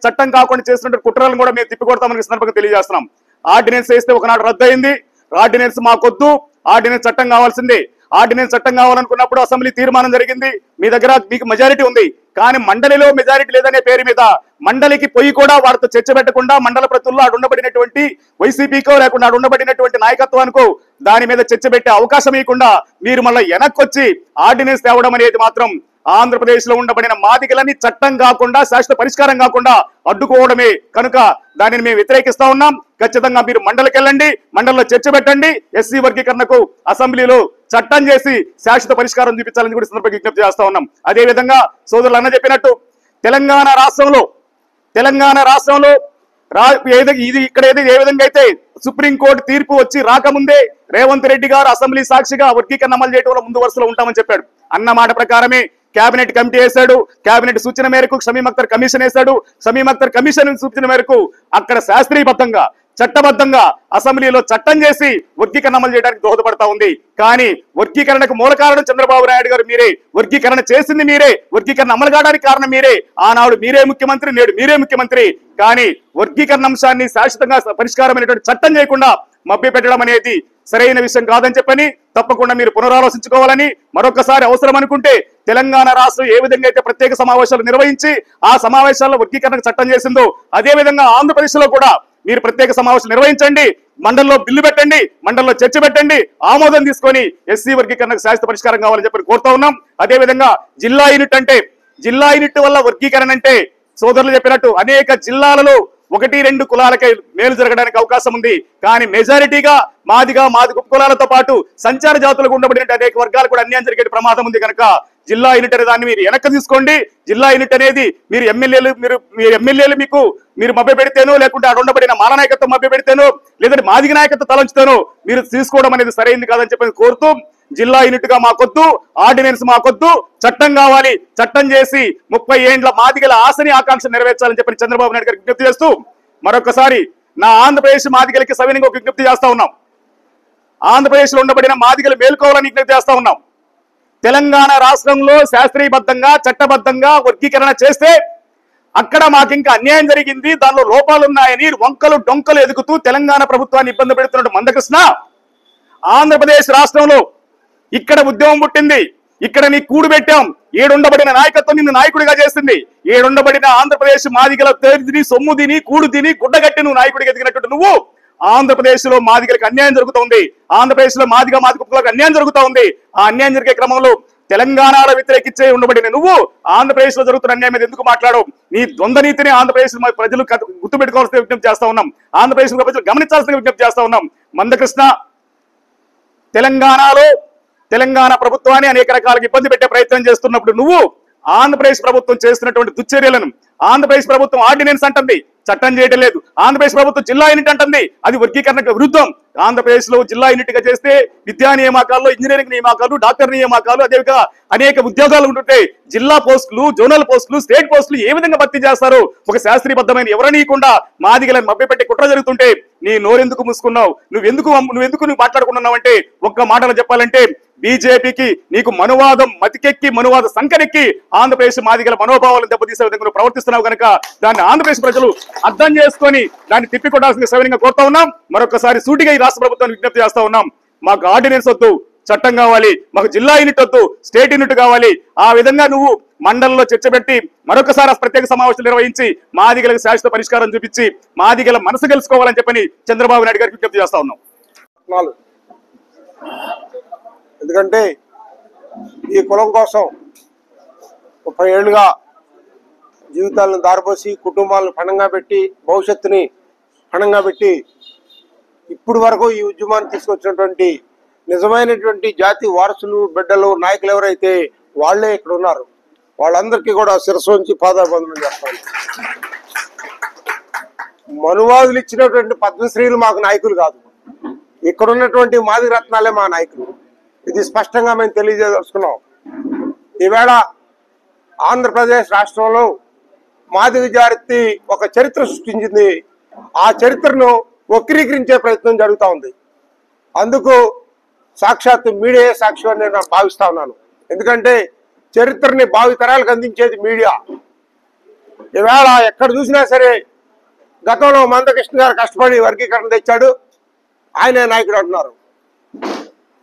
చట్టం కాకుండా చేసినటువంటి కుట్రలను కూడా మేము తిప్పికొడతామని సందర్భంగా తెలియజేస్తున్నాం. ఆర్డినెన్స్ చేస్తే ఒకనాడు రద్దు అయింది. ఆర్డినెన్స్ మాకొద్దు, ఆర్డినెన్స్ చట్టం కావాల్సిందే. ఆర్డినెన్స్ చట్టం కావాలనుకున్నప్పుడు అసెంబ్లీ తీర్మానం జరిగింది, మీ దగ్గర మీకు మెజారిటీ ఉంది. కానీ మండలిలో మెజారిటీ లేదనే పేరు మీద మండలికి పోయి కూడా వారితో చర్చ పెట్టకుండా మండల ప్రతుల్లో అటు ఉండబడినటువంటి వైసీపీకో లేకుండా అటు ఉండబడినటువంటి నాయకత్వానికో దాని మీద చర్చ పెట్టే అవకాశం ఇవ్వకుండా మీరు మళ్ళీ వెనక్కొచ్చి ఆర్డినెన్స్ తేవడం అనేది మాత్రం ఆంధ్రప్రదేశ్ లో ఉండబడిన మాదిగలని చట్టం కాకుండా శాశ్వత పరిష్కారం కాకుండా అడ్డుకోవడమే. కనుక దానిని మేము వ్యతిరేకిస్తా ఉన్నాం. ఖచ్చితంగా మీరు మండలికి వెళ్ళండి, మండలిలో చర్చ పెట్టండి, SC వర్గీకరణకు అసెంబ్లీలో చట్టం చేసి శాశ్వత పరిష్కారం చూపించాలని కూడా సందర్భంగా విజ్ఞప్తి చేస్తా ఉన్నాం. అదే విధంగా సోదరులు అన్న చెప్పినట్టు తెలంగాణ రాష్ట్రంలో ఇది ఇక్కడ ఏ విధంగా అయితే సుప్రీంకోర్టు తీర్పు వచ్చి రాకముందే రేవంత్ రెడ్డి గారు అసెంబ్లీ సాక్షిగా వర్గీకరణ అమలు చేయడంలో ముందు వరుసలో ఉంటామని చెప్పాడు. అన్న మాట ప్రకారమే కేబినెట్ కమిటీ వేశాడు. కేబినెట్ సూచన మేరకు షమీం అఖ్తర్ కమిషన్ వేశాడు. షమీం అఖ్తర్ కమిషన్ సూచన మేరకు అక్కడ శాస్త్రీయబద్ధంగా చట్టబద్ధంగా అసెంబ్లీలో చట్టం చేసి వర్గీకరణ అమలు చేయడానికి దోహదపడతా ఉంది. కానీ వర్గీకరణకు మూల కారణం చంద్రబాబు నాయుడు గారు మీరే, వర్గీకరణ చేసింది మీరే, వర్గీకరణ అమలు కావడానికి కారణం మీరే. ఆనాడు మీరే ముఖ్యమంత్రి, నేడు మీరే ముఖ్యమంత్రి. కానీ వర్గీకరణ అంశాన్ని శాశ్వతంగా పరిష్కారమైనటువంటి చట్టం చేయకుండా మభ్యపెట్టడం అనేది సరైన విషయం కాదని చెప్పని తప్పకుండా మీరు పునరాలోచించుకోవాలని, మరొకసారి అవసరం అనుకుంటే తెలంగాణ రాష్ట్రం ఏ విధంగా అయితే ప్రత్యేక సమావేశాలు నిర్వహించి ఆ సమావేశాల్లో వర్గీకరణకు చట్టం చేసిందో అదే విధంగా ఆంధ్రప్రదేశ్ లో కూడా మీరు ప్రత్యేక సమావేశం నిర్వహించండి, మండలిలో బిల్లు పెట్టండి, మండలిలో చర్చ పెట్టండి, ఆమోదం తీసుకొని SC వర్గీకరణకు శాశ్వత పరిష్కారం కావాలని చెప్పి కోరుతా ఉన్నాం. అదే విధంగా జిల్లా యూనిట్ వల్ల వర్గీకరణ అంటే సోదరులు చెప్పినట్టు అనేక జిల్లాలలో 1-2 కులాలకై మేలు జరగడానికి అవకాశం ఉంది. కానీ మెజారిటీగా మాదిగ ఉపకులాలతో పాటు సంచార జాతులకు ఉండబడిన అనేక వర్గాలు కూడా అన్యాయం జరిగే ప్రమాదం ఉంది. కనుక జిల్లా యూనిట్ అనే దాన్ని మీరు వెనక్కి తీసుకోండి. జిల్లా యూనిట్ అనేది మీరు ఎమ్మెల్యేలు మీరు మభ్య పెడితేనో లేకుంటే అక్కడ ఉండబడిన మాల నాయకత్వం మభ్య పెడితేనో లేదంటే మాదిగ నాయకత్వం తలంచుతేనో మీరు తీసుకోవడం అనేది సరైనది కాదని చెప్పి కోరుతూ జిల్లా యూనిట్ గా మాకొద్దు, ఆర్డినెన్స్ మాకొద్దు, చట్టం కావాలి, చట్టం చేసి 30 ఏండ్ల మాదిగల ఆశని ఆకాంక్ష నెరవేర్చాలని చెప్పి చంద్రబాబు నాయుడు గారికి విజ్ఞప్తి చేస్తూ మరొకసారి నా ఆంధ్రప్రదేశ్ మాదిగలకి సవినంగా ఒక విజ్ఞప్తి చేస్తా ఉన్నాం. ఆంధ్రప్రదేశ్ లో ఉండబడిన మాదిగలు మేల్కోవాలని విజ్ఞప్తి చేస్తా ఉన్నాం. తెలంగాణ రాష్ట్రంలో శాస్త్రీయబద్ధంగా చట్టబద్ధంగా వర్గీకరణ చేస్తే అక్కడ మాకు ఇంకా అన్యాయం జరిగింది, దానిలో లోపాలున్నాయని వంకలు డొంకలు ఎదుగుతూ తెలంగాణ ప్రభుత్వాన్ని ఇబ్బంది పెడుతున్నట్టు మందకృష్ణ, ఆంధ్రప్రదేశ్ రాష్ట్రంలో ఇక్కడ ఉద్యమం పుట్టింది, ఇక్కడ నీ కూడు పెట్టాం, ఏడుండబడిన నాయకత్వం నిన్ను నాయకుడిగా చేసింది, ఏడుండబడిన ఆంధ్రప్రదేశ్ మాదిగల తిని సొమ్ము తిని కూడు తిని గుడ్డగట్టి నువ్వు నాయకుడిగా ఎదిగినట్టు నువ్వు ఆంధ్రప్రదేశ్ లో మాదిగలకు అన్యాయం జరుగుతోంది, ఆంధ్రప్రదేశ్ లో మాదిగ కుప్పలకు అన్యాయం జరుగుతూ ఉంది. ఆ అన్యాయం జరిగే క్రమంలో తెలంగాణలో వ్యతిరేకించే ఉండబడిన నువ్వు ఆంధ్రప్రదేశ్ లో జరుగుతున్న అన్యాయం మీద ఎందుకు మాట్లాడవు? నీ ద్వంద్వ నీతిని ఆంధ్రప్రదేశ్ ప్రజలు గుర్తుపెట్టుకోవాల్సిన విజ్ఞప్తి చేస్తా ఉన్నాం, ఆంధ్రప్రదేశ్ ప్రజలు గమనించాల్సిన విజ్ఞప్తి చేస్తా ఉన్నాం. మందకృష్ణ, తెలంగాణ ప్రభుత్వాన్ని అనేక రకాలుగా ఇబ్బంది పెట్టే ప్రయత్నం చేస్తున్నప్పుడు నువ్వు ఆంధ్రప్రదేశ్ ప్రభుత్వం చేస్తున్నటువంటి దుశ్చర్యలను, ఆంధ్రప్రదేశ్ ప్రభుత్వం ఆర్డినెన్స్ అంటుంది, చట్టం చేయడం లేదు, ఆంధ్రప్రదేశ్ ప్రభుత్వం జిల్లా యూనిట్ అంటుంది, అది వర్గీకరణకు విరుద్ధం. ఆంధ్రప్రదేశ్ లో జిల్లా యూనిట్ గా చేస్తే విద్యా నియామకాల్లో ఇంజనీరింగ్ నియామకాలు, డాక్టర్ నియామకాలు, అదేవిధంగా అనేక ఉద్యోగాలు ఉంటుంటాయి. జిల్లా పోస్టులు, జోనల్ పోస్టులు, స్టేట్ పోస్టులు ఏ విధంగా భర్తీ చేస్తారు? ఒక శాస్త్రీయబద్ధమైన ఎవరనీయకుండా మాదిగలను మభ్యపెట్టి కుట్ర జరుగుతుంటే నీ నోరెందుకు మూసుకున్నావు? నువ్వు మాట్లాడుకున్నావు అంటే ఒక్క మాటలు చెప్పాలంటే బీజేపీకి నీకు మనువాదం మతికెక్కి, మనువాద సంకరెక్కి ఆంధ్రప్రదేశ్ మాదిగల మనోభావాలను దెబ్బతీసే విధంగా నువ్వు ప్రవర్తిస్తున్నావు కనుక దాన్ని ఆంధ్రప్రదేశ్ ప్రజలు అర్థం చేసుకొని దాన్ని తిప్పికొట్టాల్సిన సవినంగా కోరుతా ఉన్నాం. మరొకసారి సూటిగా ఈ రాష్ట్ర ప్రభుత్వాన్ని విజ్ఞప్తి చేస్తా ఉన్నాం. మాకు ఆర్డినెన్స్ వద్దు, చట్టం కావాలి, మాకు జిల్లా యూనిట్ వద్దు, స్టేట్ యూనిట్ కావాలి. ఆ విధంగా నువ్వు మండలంలో చర్చ పెట్టి మరొకసారి ప్రత్యేక సమావేశాలు నిర్వహించి మాదిగలకు శాశ్వత పరిష్కారం చూపించి మాదిగల మనసు గెలుచుకోవాలని చెప్పని చంద్రబాబు నాయుడు గారికి విజ్ఞప్తి చేస్తా ఉన్నాం. ఎందుకంటే ఈ కులం కోసం 30 ఏళ్లుగా జీవితాలను దారిపోసి కుటుంబాలను పణంగా పెట్టి భవిష్యత్తుని పణంగా పెట్టి ఇప్పుడు వరకు ఈ ఉద్యమాన్ని తీసుకొచ్చినటువంటి నిజమైనటువంటి జాతి వారసులు, బిడ్డలు, నాయకులు ఎవరైతే వాళ్లే ఇక్కడ ఉన్నారు. వాళ్ళందరికీ కూడా శిరస్సు ఉంచి పాదాబంధనం చేస్తాను. మనువాదులు ఇచ్చినటువంటి పద్మశ్రీలు మాకు నాయకులు కాదు, ఇక్కడ ఉన్నటువంటి మాదిగ రత్నాలే మా నాయకులు. ఇది స్పష్టంగా మేము తెలియజేసుకున్నాం. ఈవేళ ఆంధ్రప్రదేశ్ రాష్ట్రంలో మాదిగ జాతి ఒక చరిత్ర సృష్టించింది. ఆ చరిత్రను వక్రీకరించే ప్రయత్నం జరుగుతూ ఉంది. అందుకు సాక్షాత్ మీడియా సాక్ష్యం అని నేను భావిస్తా ఉన్నాను. ఎందుకంటే చరిత్రని భావితరాలకు అందించేది మీడియా. ఈవేళ ఎక్కడ చూసినా సరే గతంలో మందకృష్ణ గారు కష్టపడి వర్గీకరణ తెచ్చాడు, ఆయనే నాయకుడు అంటున్నారు.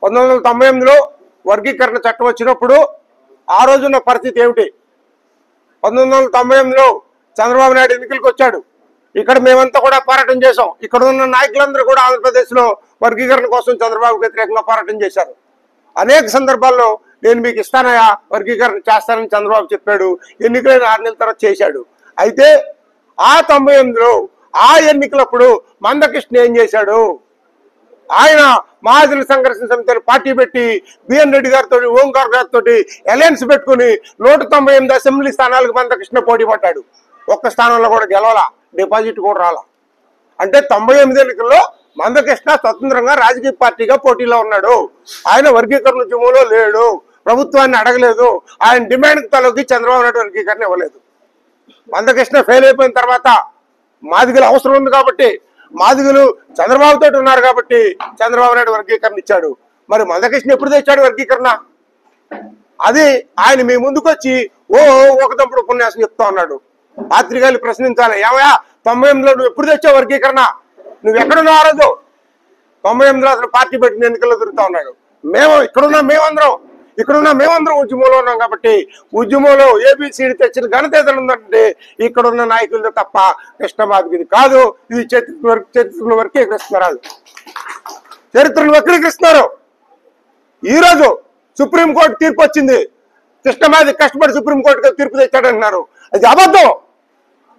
1998లో వర్గీకరణ చట్టం వచ్చినప్పుడు ఆ రోజున్న పరిస్థితి ఏమిటి? 1998లో చంద్రబాబు నాయుడు ఎన్నికలకు వచ్చాడు. ఇక్కడ మేమంతా కూడా పోరాటం చేశాం. ఇక్కడ ఉన్న నాయకులందరూ కూడా ఆంధ్రప్రదేశ్ లో వర్గీకరణ కోసం చంద్రబాబుకు వ్యతిరేకంగా పోరాటం చేశారు. అనేక సందర్భాల్లో నేను మీకు ఇస్తానయా, వర్గీకరణ చేస్తానని చంద్రబాబు చెప్పాడు. ఎన్నికలైన 6 నెలల తర్వాత చేశాడు. అయితే ఆ 98లో ఆ ఎన్నికలప్పుడు మందకృష్ణ ఏం చేశాడు? ఆయన మహాజన సంఘర్షణ సమితిని పార్టీ పెట్టి బిఎన్ రెడ్డి గారితో, ఓంకార్ గారితో అలయన్స్ పెట్టుకుని 198 అసెంబ్లీ స్థానాలకు మందకృష్ణ పోటీ పడ్డాడు. ఒక్క స్థానంలో కూడా గెలవాలా, డిపాజిట్ కూడా రాలా. అంటే 98 ఎన్నికల్లో మందకృష్ణ స్వతంత్రంగా రాజకీయ పార్టీగా పోటీలో ఉన్నాడు. ఆయన వర్గీకరణ ఉద్యమంలో లేడు, ప్రభుత్వాన్ని అడగలేదు, ఆయన డిమాండ్కి తలొగ్గి చంద్రబాబు నాయుడు వర్గీకరణ ఇవ్వలేదు. మందకృష్ణ ఫెయిల్ అయిపోయిన తర్వాత మాదిగల అవసరం ఉంది కాబట్టి, మాదిగలు చంద్రబాబుతో ఉన్నారు కాబట్టి చంద్రబాబు నాయుడు వర్గీకరణ ఇచ్చాడు. మరి మందకృష్ణ ఎప్పుడు తెచ్చాడు వర్గీకరణ? అది ఆయన మీ ముందుకు వచ్చి ఒక తప్పుడు ఉపన్యాసం చెప్తా ఉన్నాడు. పాత్రికేయులు ప్రశ్నించాలి, ఏమయ్యా 98లో నువ్వు ఎప్పుడు తెచ్చావు వర్గీకరణ? నువ్వు ఎక్కడున్నావు? ఆ రోజు 98లో అసలు పార్టీ పెట్టిన ఎన్నికల్లో తిరుగుతా ఉన్నాడు. ఇక్కడున్న మేమందరం ఉద్యమంలో ఉన్నాం కాబట్టి ఉద్యమంలో ఏబిసిడి తెచ్చిన ఘనత ఏదైనా ఉందంటే ఇక్కడున్న నాయకులతో తప్ప కృష్ణమాదిగిది కాదు. ఇది చరిత్రను వక్రీకరిస్తున్నారు. చరిత్రను వక్రీకరిస్తున్నారు. ఈరోజు సుప్రీంకోర్టు తీర్పు వచ్చింది, కృష్ణమాది కష్టపడి సుప్రీంకోర్టుగా తీర్పు తెచ్చాడంటున్నారు. అది అబద్ధం.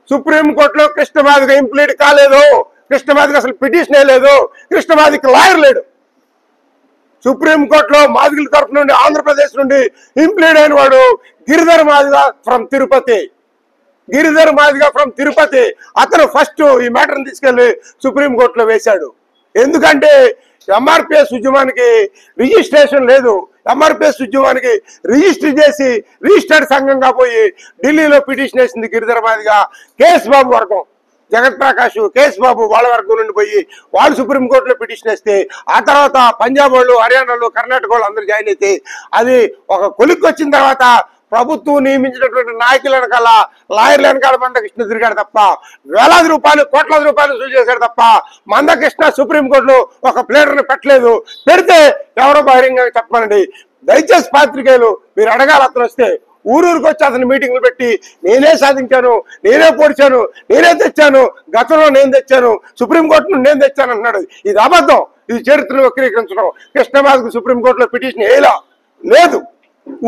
సుప్రీంకోర్టులో కృష్ణమాదిగా ఇంప్లీడ్ కాలేదు, కృష్ణమాదికి అసలు పిటిషన్ లేదు, కృష్ణమాదికి లాయర్ లేడు. సుప్రీంకోర్టులో మాదిగల తరఫు నుండి ఆంధ్రప్రదేశ్ నుండి ఇంప్లీడ్ అయిన వాడు గిరిధర్ మాదిగ ఫ్రమ్ తిరుపతి. అతను ఫస్ట్ ఈ మ్యాటర్ని తీసుకెళ్లి సుప్రీంకోర్టులో వేశాడు. ఎందుకంటే ఎంఆర్పిఎస్ ఉద్యమానికి రిజిస్ట్రేషన్ లేదు. ఎంఆర్పిఎస్ ఉద్యమానికి రిజిస్టర్ చేసి రిజిస్టర్డ్ సంఘంగా పోయి ఢిల్లీలో పిటిషన్ వేసింది గిరిధర్ మాదిగ. కేఎస్ బాబు వర్గం, జగత్ ప్రకాష్, కేఎస్ బాబు వాళ్ళ వర్గం నుండి పోయి వాళ్ళు సుప్రీంకోర్టులో పిటిషన్ వేస్తే ఆ తర్వాత పంజాబ్ వాళ్ళు, హర్యానాలో, కర్ణాటక వాళ్ళు అందరూ జాయిన్ అయితే అది ఒక కొలిక్కి వచ్చిన తర్వాత ప్రభుత్వం నియమించినటువంటి నాయకుల వెనకాల లాయర్ల వెనకాల మందకృష్ణ తిరిగాడు తప్ప, వేలాది రూపాయలు కోట్లాది రూపాయలు వసూలు చేశాడు తప్ప మందకృష్ణ సుప్రీంకోర్టులో ఒక ప్లేటర్ని పెట్టలేదు. పెడితే ఎవరో బహిరంగంగా చెప్పమనండి. దయచేసి పాత్రికేయులు మీరు అడగాలి. అతను వస్తే ఊరూరికి వచ్చి అతను మీటింగ్లు పెట్టి నేనే సాధించాను, నేనే పొడిచాను, నేనే తెచ్చాను, గతంలో నేను తెచ్చాను, సుప్రీంకోర్టు నుండి నేను తెచ్చాను అన్నాడు. ఇది అబద్ధం. ఇది చరిత్రను వక్రీకరించడం. కృష్ణమాధకు సుప్రీంకోర్టులో పిటిషన్ వేయలా లేదు,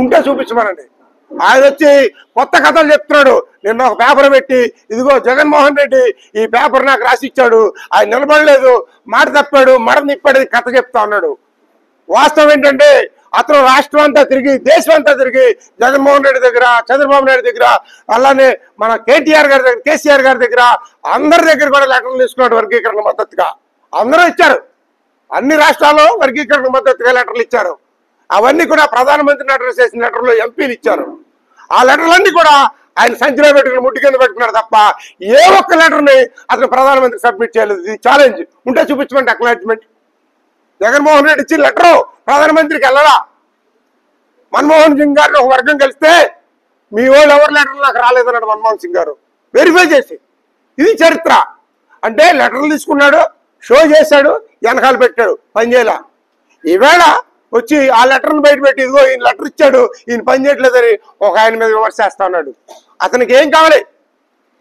ఉంటే చూపించమనండి. ఆయన వచ్చి కొత్త కథలు చెప్తున్నాడు. నిన్న ఒక పేపర్ పెట్టి ఇదిగో జగన్మోహన్ రెడ్డి ఈ పేపర్ నాకు రాసి ఇచ్చాడు, ఆయన నిలబడలేదు, మాట తప్పాడు, మడ నిప్పాడు కథ చెప్తా ఉన్నాడు. వాస్తవం ఏంటంటే అతను రాష్ట్రం అంతా తిరిగి దేశం అంతా తిరిగి జగన్మోహన్ రెడ్డి దగ్గర, చంద్రబాబు నాయుడు దగ్గర, అలానే మన కేటీఆర్ గారి దగ్గర, కేసీఆర్ గారి దగ్గర, అందరి దగ్గర కూడా లెటర్లు తీసుకున్నాడు వర్గీకరణ మద్దతుగా. అందరూ ఇచ్చారు. అన్ని రాష్ట్రాల్లో వర్గీకరణ మద్దతుగా లెటర్లు ఇచ్చారు. అవన్నీ కూడా ప్రధానమంత్రిని అడ్రస్ చేసిన లెటర్లు ఎంపీలు ఇచ్చారు. ఆ లెటర్లన్నీ కూడా ఆయన సంచిలో పెట్టుకుని ముట్టి కింద పెట్టుకున్నాడు తప్ప ఏ ఒక్క లెటర్ని అతను ప్రధానమంత్రి సబ్మిట్ చేయలేదు. ఇది ఛాలెంజ్. ఉంటే చూపించమంటే అక్నాలెడ్జ్మెంట్. జగన్మోహన్ రెడ్డి ఇచ్చిన లెటరు ప్రధానమంత్రికి వెళ్ళరా? మన్మోహన్ సింగ్ గారిని ఒక వర్గం కలిస్తే మీ వాళ్ళు ఎవరి లెటర్లు నాకు రాలేదన్నాడు మన్మోహన్ సింగ్ గారు వెరిఫై చేసి. ఇది చరిత్ర. అంటే లెటర్లు తీసుకున్నాడు, షో చేశాడు, వెనకాల పెట్టాడు, పని చేయాల. ఈవేళ వచ్చి ఆ లెటర్ను బయట పెట్టి ఇదిగో ఈయన లెటర్ ఇచ్చాడు, ఈయన పని చేయట్లేదని ఒక ఆయన మీద విమర్శ చేస్తా ఉన్నాడు. అతనికి ఏం కావాలి?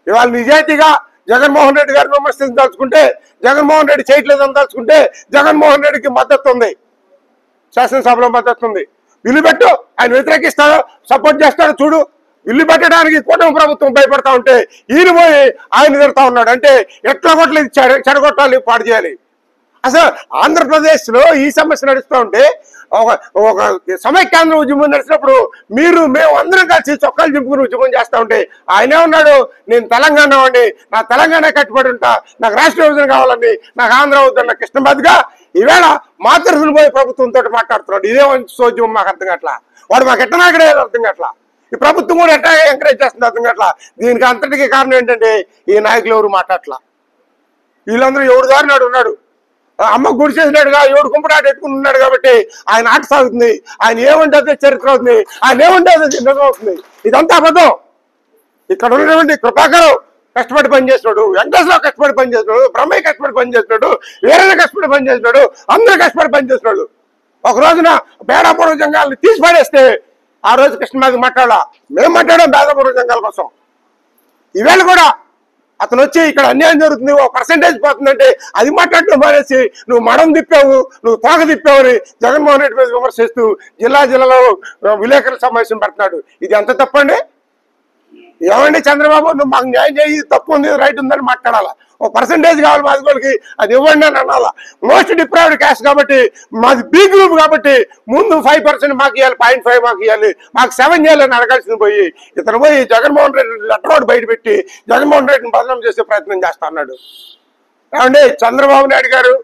ఇవాళ నిజాయితీగా జగన్మోహన్ రెడ్డి గారిని విమర్శించదలుచుకుంటే, జగన్మోహన్ రెడ్డి చేయట్లేదని తలుచుకుంటే జగన్మోహన్ రెడ్డికి మద్దతు ఉంది, శాసనసభలో మద్దతు ఉంది. బిల్లు పెట్టు, ఆయన వ్యతిరేకిస్తాడు, సపోర్ట్ చేస్తాడు. చూడు, బిల్లు పెట్టడానికి కూటమి ప్రభుత్వం భయపడతా ఉంటే ఈయన పోయి ఆయన తిడతా ఉన్నాడు. అంటే ఎట్లా కొట్టలేదు, చెడగొట్టాలి, పాడు చేయాలి. అసలు ఆంధ్రప్రదేశ్లో ఈ సమస్య నడుస్తూ ఉంటే ఒక సమైక్యాంధ్ర ఉద్యమం నడిచినప్పుడు మేము అందరం కలిసి చొక్కాలు చింపుకుని ఉద్యమం చేస్తూ ఉంటే ఆయనే ఉన్నాడు, నేను తెలంగాణ వాడిని, నా తెలంగాణ కట్టుబడి ఉంటా, నాకు రాష్ట్ర విభజన కావాలని, నాకు ఆంధ్ర అవుతున్న కృష్ణబాద్గా ఈవేళ మాతృశులు పోయి ప్రభుత్వంతో మాట్లాడుతున్నాడు. ఇదే సోద్యమం మాకు అర్థం కావట్లా. వాడు మాకు ఎట్ట నాకడే అర్థం కావట్లా. ఈ ప్రభుత్వం కూడా ఎట్లా ఎంకరేజ్ చేస్తుంది అర్థం కావట్లా. దీనికి అంతటికీ కారణం ఏంటంటే ఈ నాయకులు ఎవరు మాట్లాడట్లా. వీళ్ళందరూ ఎవరు దారినాడు ఉన్నాడు. అమ్మ గుడి చేసినాడుగా ఎవడు కుంపడాట ఎట్టుకుని ఉన్నాడు కాబట్టి ఆయన ఆట సాగుతుంది. ఆయన ఏమంటే అదే చరిత్ర అవుతుంది, ఆయన ఏమంటే అదే నిజం అవుతుంది. ఇదంతా అబద్ధం. ఇక్కడ ఉన్నటువంటి కృపాకరం కష్టపడి పనిచేస్తున్నాడు, వెంకటేశ్వరరావు కష్టపడి పనిచేస్తున్నాడు, బ్రహ్మయ్య కష్టపడి పనిచేస్తున్నాడు, వీరయ్య కష్టపడి పనిచేస్తున్నాడు, అందరూ కష్టపడి పనిచేస్తున్నాడు. ఒక రోజున బేడాపురం జంగాల్ని తీసి పడేస్తే ఆ రోజు కృష్ణమాది మాట్లాడాలా, మేము మాట్లాడాం బేడాపురం జంగాల కోసం. ఈవేళ కూడా అతను వచ్చి ఇక్కడ అన్యాయం జరుగుతుంది, ఓ పర్సెంటేజ్ పోతుందంటే అది మాట్లాడటం మానేసి నువ్వు మడం తిప్పావు, నువ్వు తోక తిప్పావని జగన్మోహన్ రెడ్డి మీద విమర్శిస్తూ జిల్లాలో విలేకరుల సమావేశం పెడుతున్నాడు. ఇది ఎంత తప్పండి? ఏమండి చంద్రబాబు, నువ్వు మాకు న్యాయం చేయి, తప్పు ఉంది రైట్ ఉందని మాట్లాడాలా. ఓ పర్సెంటేజ్ కావాలి మాదిగోళ్ళకి, అది ఇవ్వండి అని అనాలా. మోస్ట్ డిప్రైవ్డ్ క్యాస్ట్ కాబట్టి, మాది బి గ్రూప్ కాబట్టి ముందు 5% మాకు ఇవ్వాలి, 0.5 మాకు ఇవ్వాలి, మాకు 7 చేయాలని అడగాల్సింది పోయి ఇతను పోయి జగన్మోహన్ రెడ్డి లెటర్ బయట పెట్టి జగన్మోహన్ రెడ్డిని బదనాం చేసే ప్రయత్నం చేస్తా అన్నాడు. ఏమండి చంద్రబాబు నాయుడు గారు,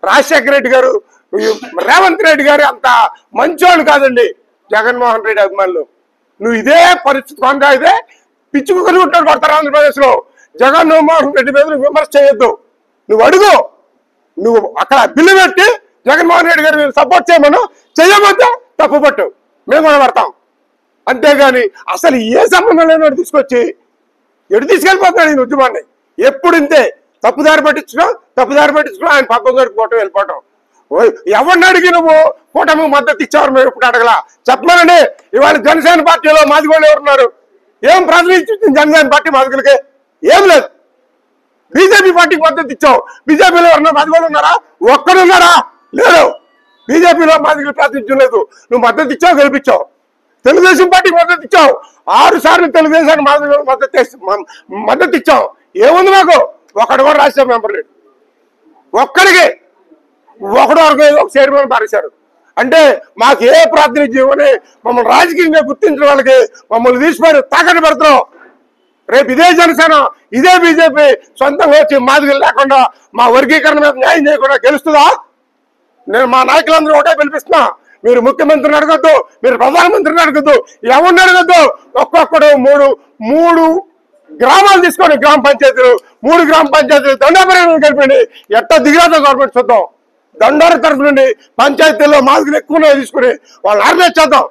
రాజశేఖర రెడ్డి గారు, రేవంత్ రెడ్డి గారు అంత మంచోళ్ళు కాదండి జగన్మోహన్ రెడ్డి అభిమానులు. నువ్వు ఇదే పరిస్థితి కొనసాగితే పిచ్చుకు కలిగి ఉంటాడు పడతారు ఆంధ్రప్రదేశ్ లో. జగన్మోహన్ రెడ్డి మీద విమర్శ చేయొద్దు. నువ్వు అడుగు, నువ్వు అక్కడ బిల్లు పెట్టి జగన్మోహన్ రెడ్డి గారు సపోర్ట్ చేయమను, చేయమంటే తప్పు పట్టు, మేము కూడా పడతాం. అంతేగాని అసలు ఏ సంబంధం లేని తీసుకొచ్చి ఎటు తీసుకెళ్ళిపోతున్నాడు ఈ ఉద్యమాన్ని. ఎప్పుడు ఇంతే తప్పుదారి పట్టించడం ఆయన పక్కన గడిపోవటం, వెళ్ళిపోవటం. ఎవరిని అడిగి నువ్వు కూటమి మద్దతు ఇచ్చేవారు మేము ఇప్పుడు అడగలా. చెప్పమనండి. ఇవాళ జనసేన పార్టీలో మాదిగోళ్ళు ఎవరున్నారు? ఏం ప్రాతినిధ్యం జనసేన పార్టీ మాదిగలకి? ఏం లేదు. బీజేపీ పార్టీకి మద్దతు ఇచ్చావు, బీజేపీలో ఎవరన్నా మాదిగోళ్ళు ఉన్నారా? ఒక్కడున్నారా? లేరు. బీజేపీలో మాదిగలు ప్రాతినిధ్యం లేదు. నువ్వు మద్దతు ఇచ్చావు, గెలిపించావు. తెలుగుదేశం పార్టీకి మద్దతు ఇచ్చావు, 6 సార్లు తెలుగుదేశానికి మాదిగలు మద్దతు ఇచ్చావు. ఏముంది మాకు? ఒకడు కూడా రాజ్యసభ మెంబర్ లేడు. ఒకడు వరకు ఒక చైర్మన్ పారేశారు. అంటే మాకు ఏ ప్రాతినిధ్యం అని మమ్మల్ని రాజకీయంగా గుర్తించిన వాళ్ళకి మమ్మల్ని తీసిపోయి తాకట్టు పెడుతున్నాం. రేపు ఇదే జనసేన, ఇదే బీజేపీ సొంతంగా వచ్చి మాదిగలు లేకుండా మా వర్గీకరణ మీద న్యాయం చేయకుండా గెలుస్తుందా? నేను మా నాయకులందరూ ఒకటే పిలిపిస్తున్నా. మీరు ముఖ్యమంత్రిని అడగద్దు, మీరు ప్రధానమంత్రిని అడగద్దు, ఎవరిని అడగద్దు. ఒక్కొక్కడు మూడు గ్రామాలు తీసుకొని గ్రామ పంచాయతీలు, 3 గ్రామ పంచాయతీలు దండాపర్యాలను కలిపండి. ఎట్టా దిగిరాదో గవర్నమెంట్ చూద్దాం. దండారి తరఫు నుండి పంచాయతీల్లో మాదిగలు ఎక్కువ తీసుకుని వాళ్ళు ఆర్గనైజ్ చేద్దాం.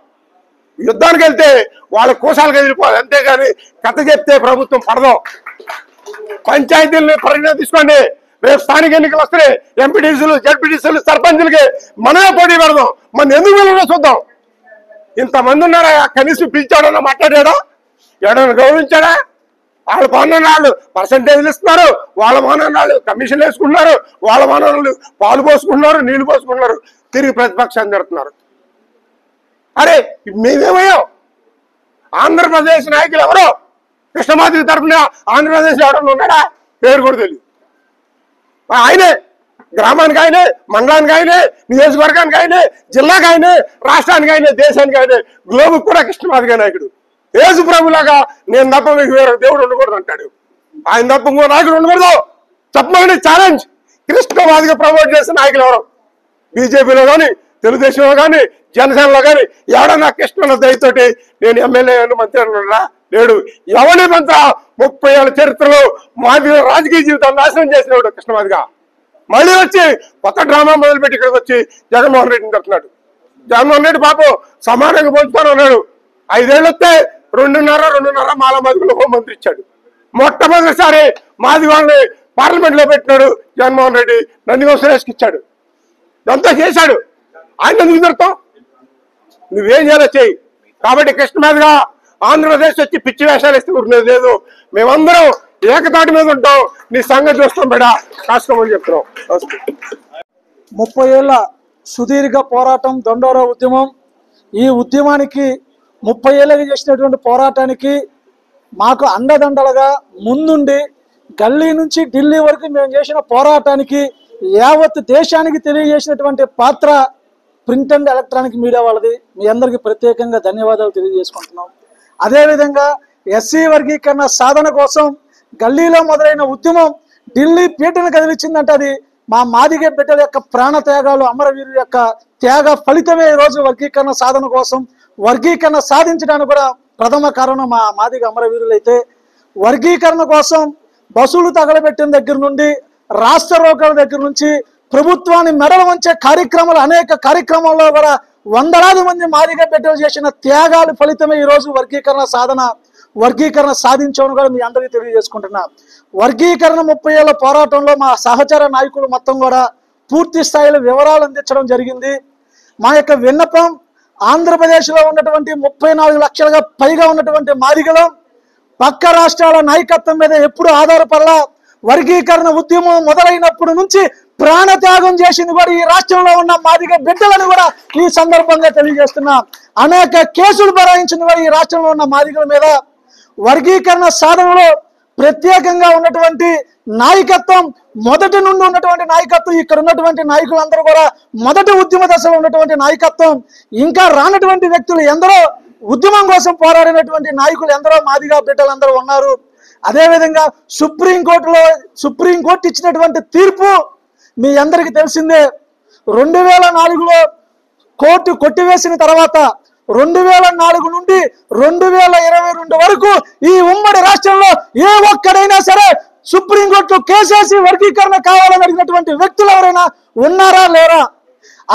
యుద్ధానికి వెళ్తే వాళ్ళ కోసాలకు వెళ్ళిపోవాలి, అంతేగాని కథ చెప్తే ప్రభుత్వం పడదు. పంచాయతీలని పరిగణ తీసుకోండి. రేపు స్థానిక ఎన్నికలు వస్తే ఎంపీటీసీలు, జడ్పీటీసీలు, సర్పంచులకి మనమే పోటీ పెడదాం. మన ఎందుకు వెళ్ళినా చూద్దాం. ఇంతమంది ఉన్నారా? కనీసం పిలిచాడన్నా మాట్లాడాడా? ఎవడన్నా గౌరవించాడా? వాళ్ళ మానవాళ్ళు పర్సంటేజ్లు ఇస్తున్నారు, వాళ్ళ మానవాళ్ళు కమిషన్లు వేసుకుంటున్నారు, వాళ్ళ మానవాళ్ళు పాలు పోసుకుంటున్నారు, నీళ్లు పోసుకుంటున్నారు, తిరిగి ప్రతిపక్షాన్ని జరుగుతున్నారు. అరే మేమేమయ్యాం? ఆంధ్రప్రదేశ్ నాయకులు ఎవరో కృష్ణమాధవి తరఫున ఆంధ్రప్రదేశ్ ఎవడన్నా ఉన్నాడా? పేరు కూడా తెలియదు. ఆయనే గ్రామానికి ఆయనే, మండలానికి ఆయనే, నియోజకవర్గానికి ఆయనే, జిల్లాకి ఆయనే, రాష్ట్రానికి ఆయనే, దేశానికి ఆయనే, గ్లోబుకి కూడా కృష్ణమాధవి నాయకుడు. యేసు ప్రభులాగా నేను తప్ప మీకు వేరే దేవుడు ఉండకూడదు అంటాడు. ఆయన తప్ప ఇంకో నాయకుడు ఉండకూడదు చెప్పమని ఛాలెంజ్. కృష్ణమాధవిగా ప్రమోట్ చేసిన నాయకులు ఎవరు? బీజేపీలో కానీ, తెలుగుదేశంలో కానీ, జనసేనలో కానీ ఎవడన్నా కృష్ణ దయతోటి నేను ఎమ్మెల్యే మంత్రి అన్నాడా? లేడు. ఎవరి మంత్ర 30 ఏళ్ళ చరిత్రలో మాది రాజకీయ జీవితాన్ని నాశనం చేసినాడు కృష్ణమాధవిగా. మళ్ళీ వచ్చి కొత్త డ్రామా మొదలుపెట్టి ఇక్కడికి వచ్చి జగన్మోహన్ రెడ్డిని తడుతున్నాడు. జగన్మోహన్ రెడ్డి పాపం సమానంగా పంచుతాను అన్నాడు. 5 ఏళ్ళు వస్తే 2.5 మాలమాదిగలో హోంమంత్రి ఇచ్చాడు. మొట్టమొదటిసారి మాదిగోళ్ళని పార్లమెంట్ లో పెట్టినాడు జగన్మోహన్ రెడ్డి. నందిగం సురేష్కి ఇచ్చాడు. అంతా చేశాడు. ఆయన ఎందుకు జరుగుతాం? నువ్వేం చేయాలో చెయ్యి. కాబట్టి కృష్ణమాధవిగా ఆంధ్రప్రదేశ్ వచ్చి పిచ్చి వేషాలు ఇస్తే ఊరినేది లేదు. మేమందరం ఏకతాటి మీద ఉంటాం. నీ సంగతి చూస్తాం బేడా, కాసుకోమని చెప్తున్నాం. 30 ఏళ్ల సుదీర్ఘ పోరాటం దండోరా ఉద్యమం. ఈ ఉద్యమానికి 30 ఏళ్ళకి చేసినటువంటి పోరాటానికి మాకు అండదండలుగా ముందుండి గల్లీ నుంచి ఢిల్లీ వరకు మేము చేసిన పోరాటానికి యావత్ దేశానికి తెలియజేసినటువంటి పాత్ర ప్రింట్ అండ్ ఎలక్ట్రానిక్ మీడియా వాళ్ళది. మీ అందరికీ ప్రత్యేకంగా ధన్యవాదాలు తెలియజేసుకుంటున్నాం. అదేవిధంగా ఎస్సీ వర్గీకరణ సాధన కోసం గల్లీలో మొదలైన ఉద్యమం ఢిల్లీ పీటను కదిలించిందంటే అది మా మాదిగ బిడ్డల యొక్క ప్రాణ త్యాగాలు, అమరవీరుల యొక్క త్యాగ ఫలితమే ఈరోజు వర్గీకరణ సాధన కోసం, వర్గీకరణ సాధించడానికి కూడా ప్రథమ కారణం మా మాదిగ అమరవీరులైతే, వర్గీకరణ కోసం బస్సులు తగలబెట్టిన దగ్గర నుండి, రాష్ట్ర రోగాల దగ్గర నుంచి ప్రభుత్వాన్ని మెడలు వంచే కార్యక్రమాలు, అనేక కార్యక్రమాల్లో కూడా వందలాది మంది మాదిగ బిడ్డలు చేసిన త్యాగాలు ఫలితమే ఈరోజు వర్గీకరణ సాధన, వర్గీకరణ సాధించడం కూడా మీ అందరికీ తెలియజేసుకుంటున్నా. వర్గీకరణ 30 ఏళ్ల పోరాటంలో మా సహచర నాయకులు మొత్తం కూడా పూర్తి స్థాయిలో వివరాలు అందించడం జరిగింది. మా యొక్క విన్నపం, ఆంధ్రప్రదేశ్లో ఉన్నటువంటి 34 లక్షలుగా పైగా ఉన్నటువంటి మాదిగలం పక్క రాష్ట్రాల నాయకత్వం మీద ఎప్పుడు ఆధారపడలా. వర్గీకరణ ఉద్యమం మొదలైనప్పటి నుంచి ప్రాణత్యాగం చేసింది కూడా ఈ రాష్ట్రంలో ఉన్న మాదిగ బిడ్డలను కూడా ఈ సందర్భంగా తెలియజేస్తున్నా. అనేక కేసులు బరాయించింది కూడా ఈ రాష్ట్రంలో ఉన్న మాదిగల మీద. వర్గీకరణ సాధనలో ప్రత్యేకంగా ఉన్నటువంటి నాయకత్వం, మొదటి నుండి ఉన్నటువంటి నాయకత్వం, ఇక్కడ ఉన్నటువంటి నాయకులందరూ కూడా మొదటి ఉద్యమ దశలో ఉన్నటువంటి నాయకత్వం, ఇంకా రానటువంటి వ్యక్తులు ఎందరో, ఉద్యమం కోసం పోరాడినటువంటి నాయకులు ఎందరో మాదిగా బిడ్డలందరూ ఉన్నారు. అదేవిధంగా సుప్రీంకోర్టు ఇచ్చినటువంటి తీర్పు మీ అందరికీ తెలిసిందే. 2004లో కోర్టు కొట్టివేసిన తర్వాత 2004 నుండి 2022 వరకు ఈ ఉమ్మడి రాష్ట్రంలో ఏ ఒక్కడైనా సరే సుప్రీంకోర్టులో కేసేసి వర్గీకరణ కావాలని అడిగినటువంటి వ్యక్తులు ఎవరైనా ఉన్నారా లేరా?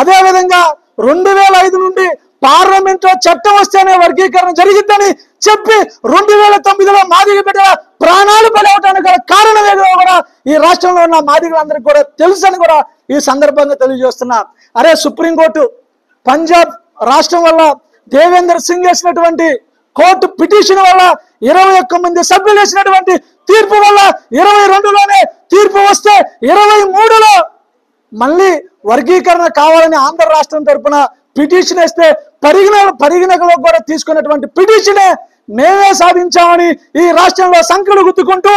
అదేవిధంగా 2005 నుండి పార్లమెంట్ లో చట్టం వస్తేనే వర్గీకరణ జరిగిద్దని చెప్పి 2009లో మాదిగ బిడ్డల ప్రాణాలు బలవటానికి గల కారణం ఏదో కూడా ఈ రాష్ట్రంలో ఉన్న మాదిగలందరికీ కూడా తెలుసని కూడా ఈ సందర్భంగా తెలియజేస్తున్నా. అరే సుప్రీంకోర్టు పంజాబ్ రాష్ట్రం వల్ల దేవేంద్ర సింగ్ వేసినటువంటి కోర్టు పిటిషన్ వల్ల 21 మంది సభ్యులు వేసినటువంటి తీర్పు వల్ల 22లోనే తీర్పు వస్తే 23లో మళ్ళీ వర్గీకరణ కావాలని ఆంధ్ర రాష్ట్రం తరఫున పిటిషన్ వేస్తే పరిగణనలో కూడా తీసుకున్నటువంటి పిటిషనే మేమే సాధించామని ఈ రాష్ట్రంలో సంఖ్యలు గుర్తుకుంటూ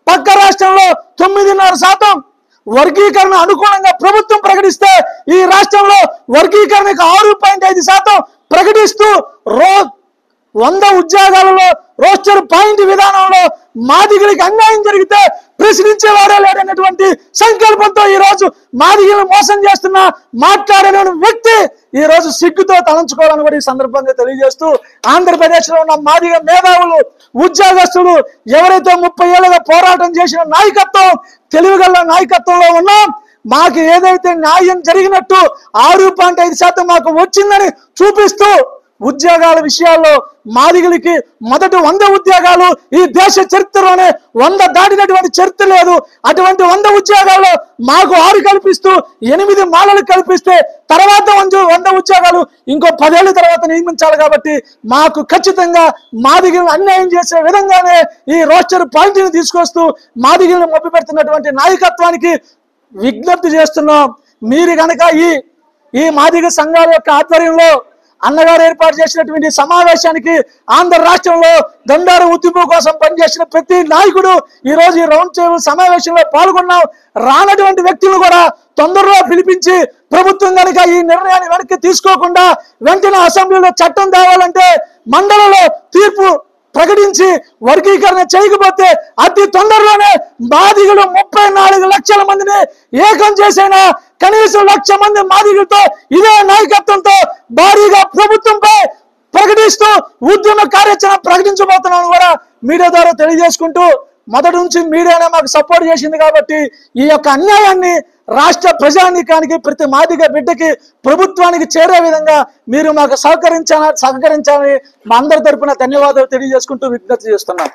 పక్క రాష్ట్రంలో 9.5% వర్గీకరణ అనుకూలంగా ప్రభుత్వం ప్రకటిస్తే ఈ రాష్ట్రంలో వర్గీకరణకు 6.5% ప్రకటిస్తూ 100 ఉద్యోగాలలో రోస్టర్ పాయింట్ విధానంలో మాదిగలకి అన్యాయం జరిగితే ప్రశ్నించేవాడే లేదన్నటువంటి సంకల్పంతో ఈ రోజు మాదిగలను మోసం చేస్తున్న మాట్లాడిన వ్యక్తి ఈ రోజు సిగ్గుతో తలంచుకోవాలని కూడా ఈ సందర్భంగా తెలియజేస్తూ, ఆంధ్రప్రదేశ్ లో ఉన్న మాదిగ మేధావులు, ఉద్యోగస్తులు ఎవరైతే 30 ఏళ్ళగా పోరాటం చేసిన నాయకత్వం, తెలివిగల నాయకత్వంలో ఉన్నాం, మాకు ఏదైతే న్యాయం జరిగినట్టు 6.5% మాకు వచ్చిందని చూపిస్తూ ఉద్యోగాల విషయాల్లో మాదిగలకి మొదటి 100 ఉద్యోగాలు ఈ దేశ చరిత్రలోనే 100 దాటినటువంటి చరిత్ర లేదు. అటువంటి 100 ఉద్యోగాల్లో మాకు 6 కల్పిస్తూ 8 మాలలు కల్పిస్తే తర్వాత 100 ఉద్యోగాలు ఇంకో 10 ఏళ్ళ తర్వాత నియమించాలి. కాబట్టి మాకు ఖచ్చితంగా మాదిగలను అన్యాయం చేసే విధంగానే ఈ రోస్టర్ పాయింట్ని తీసుకొస్తూ మాదిగలను మభ్య పెడుతున్నటువంటి నాయకత్వానికి విజ్ఞప్తి చేస్తున్నాం. మీరు కనుక ఈ మాదిగ సంఘాల యొక్క ఆధ్వర్యంలో అన్నగారు ఏర్పాటు చేసినటువంటి సమావేశానికి ఆంధ్ర రాష్ట్రంలో దండారు ఉద్యమం కోసం పనిచేసిన ప్రతి నాయకుడు ఈ రోజు ఈ రౌండ్ టేబుల్ సమావేశంలో పాల్గొన్నాం. రానటువంటి వ్యక్తులు కూడా తొందరలో పిలిపించి ప్రభుత్వం కనుక ఈ నిర్ణయాన్ని వెనక్కి తీసుకోకుండా వెంటనే అసెంబ్లీలో చట్టం తేవాలంటే మండలిలో తీర్పు ప్రకటించి వర్గీకరణ చేయకపోతే అతి తొందరలోనే మాదిగలు 34 లక్షల మందిని ఏకం చేసైనా కనీసం 1,00,000 మంది మాదిగలతో ఇదే నాయకత్వంతో భారీగా ప్రభుత్వంపై ప్రకటిస్తూ ఉద్యమ కార్యాచరణ ప్రకటించబోతున్నాను కూడా మీడియా ద్వారా తెలియజేసుకుంటూ, మొదటి నుంచి మీడియానే మాకు సపోర్ట్ చేసింది కాబట్టి ఈ యొక్క అన్యాయాన్ని రాష్ట్ర ప్రజానీకానికి ప్రతి మాదిగ బిడ్డకి ప్రభుత్వానికి చేరే విధంగా మీరు మాకు సహకరించాలని మా అందరి తరపున ధన్యవాదాలు తెలియజేసుకుంటూ విజ్ఞప్తి చేస్తున్నాం.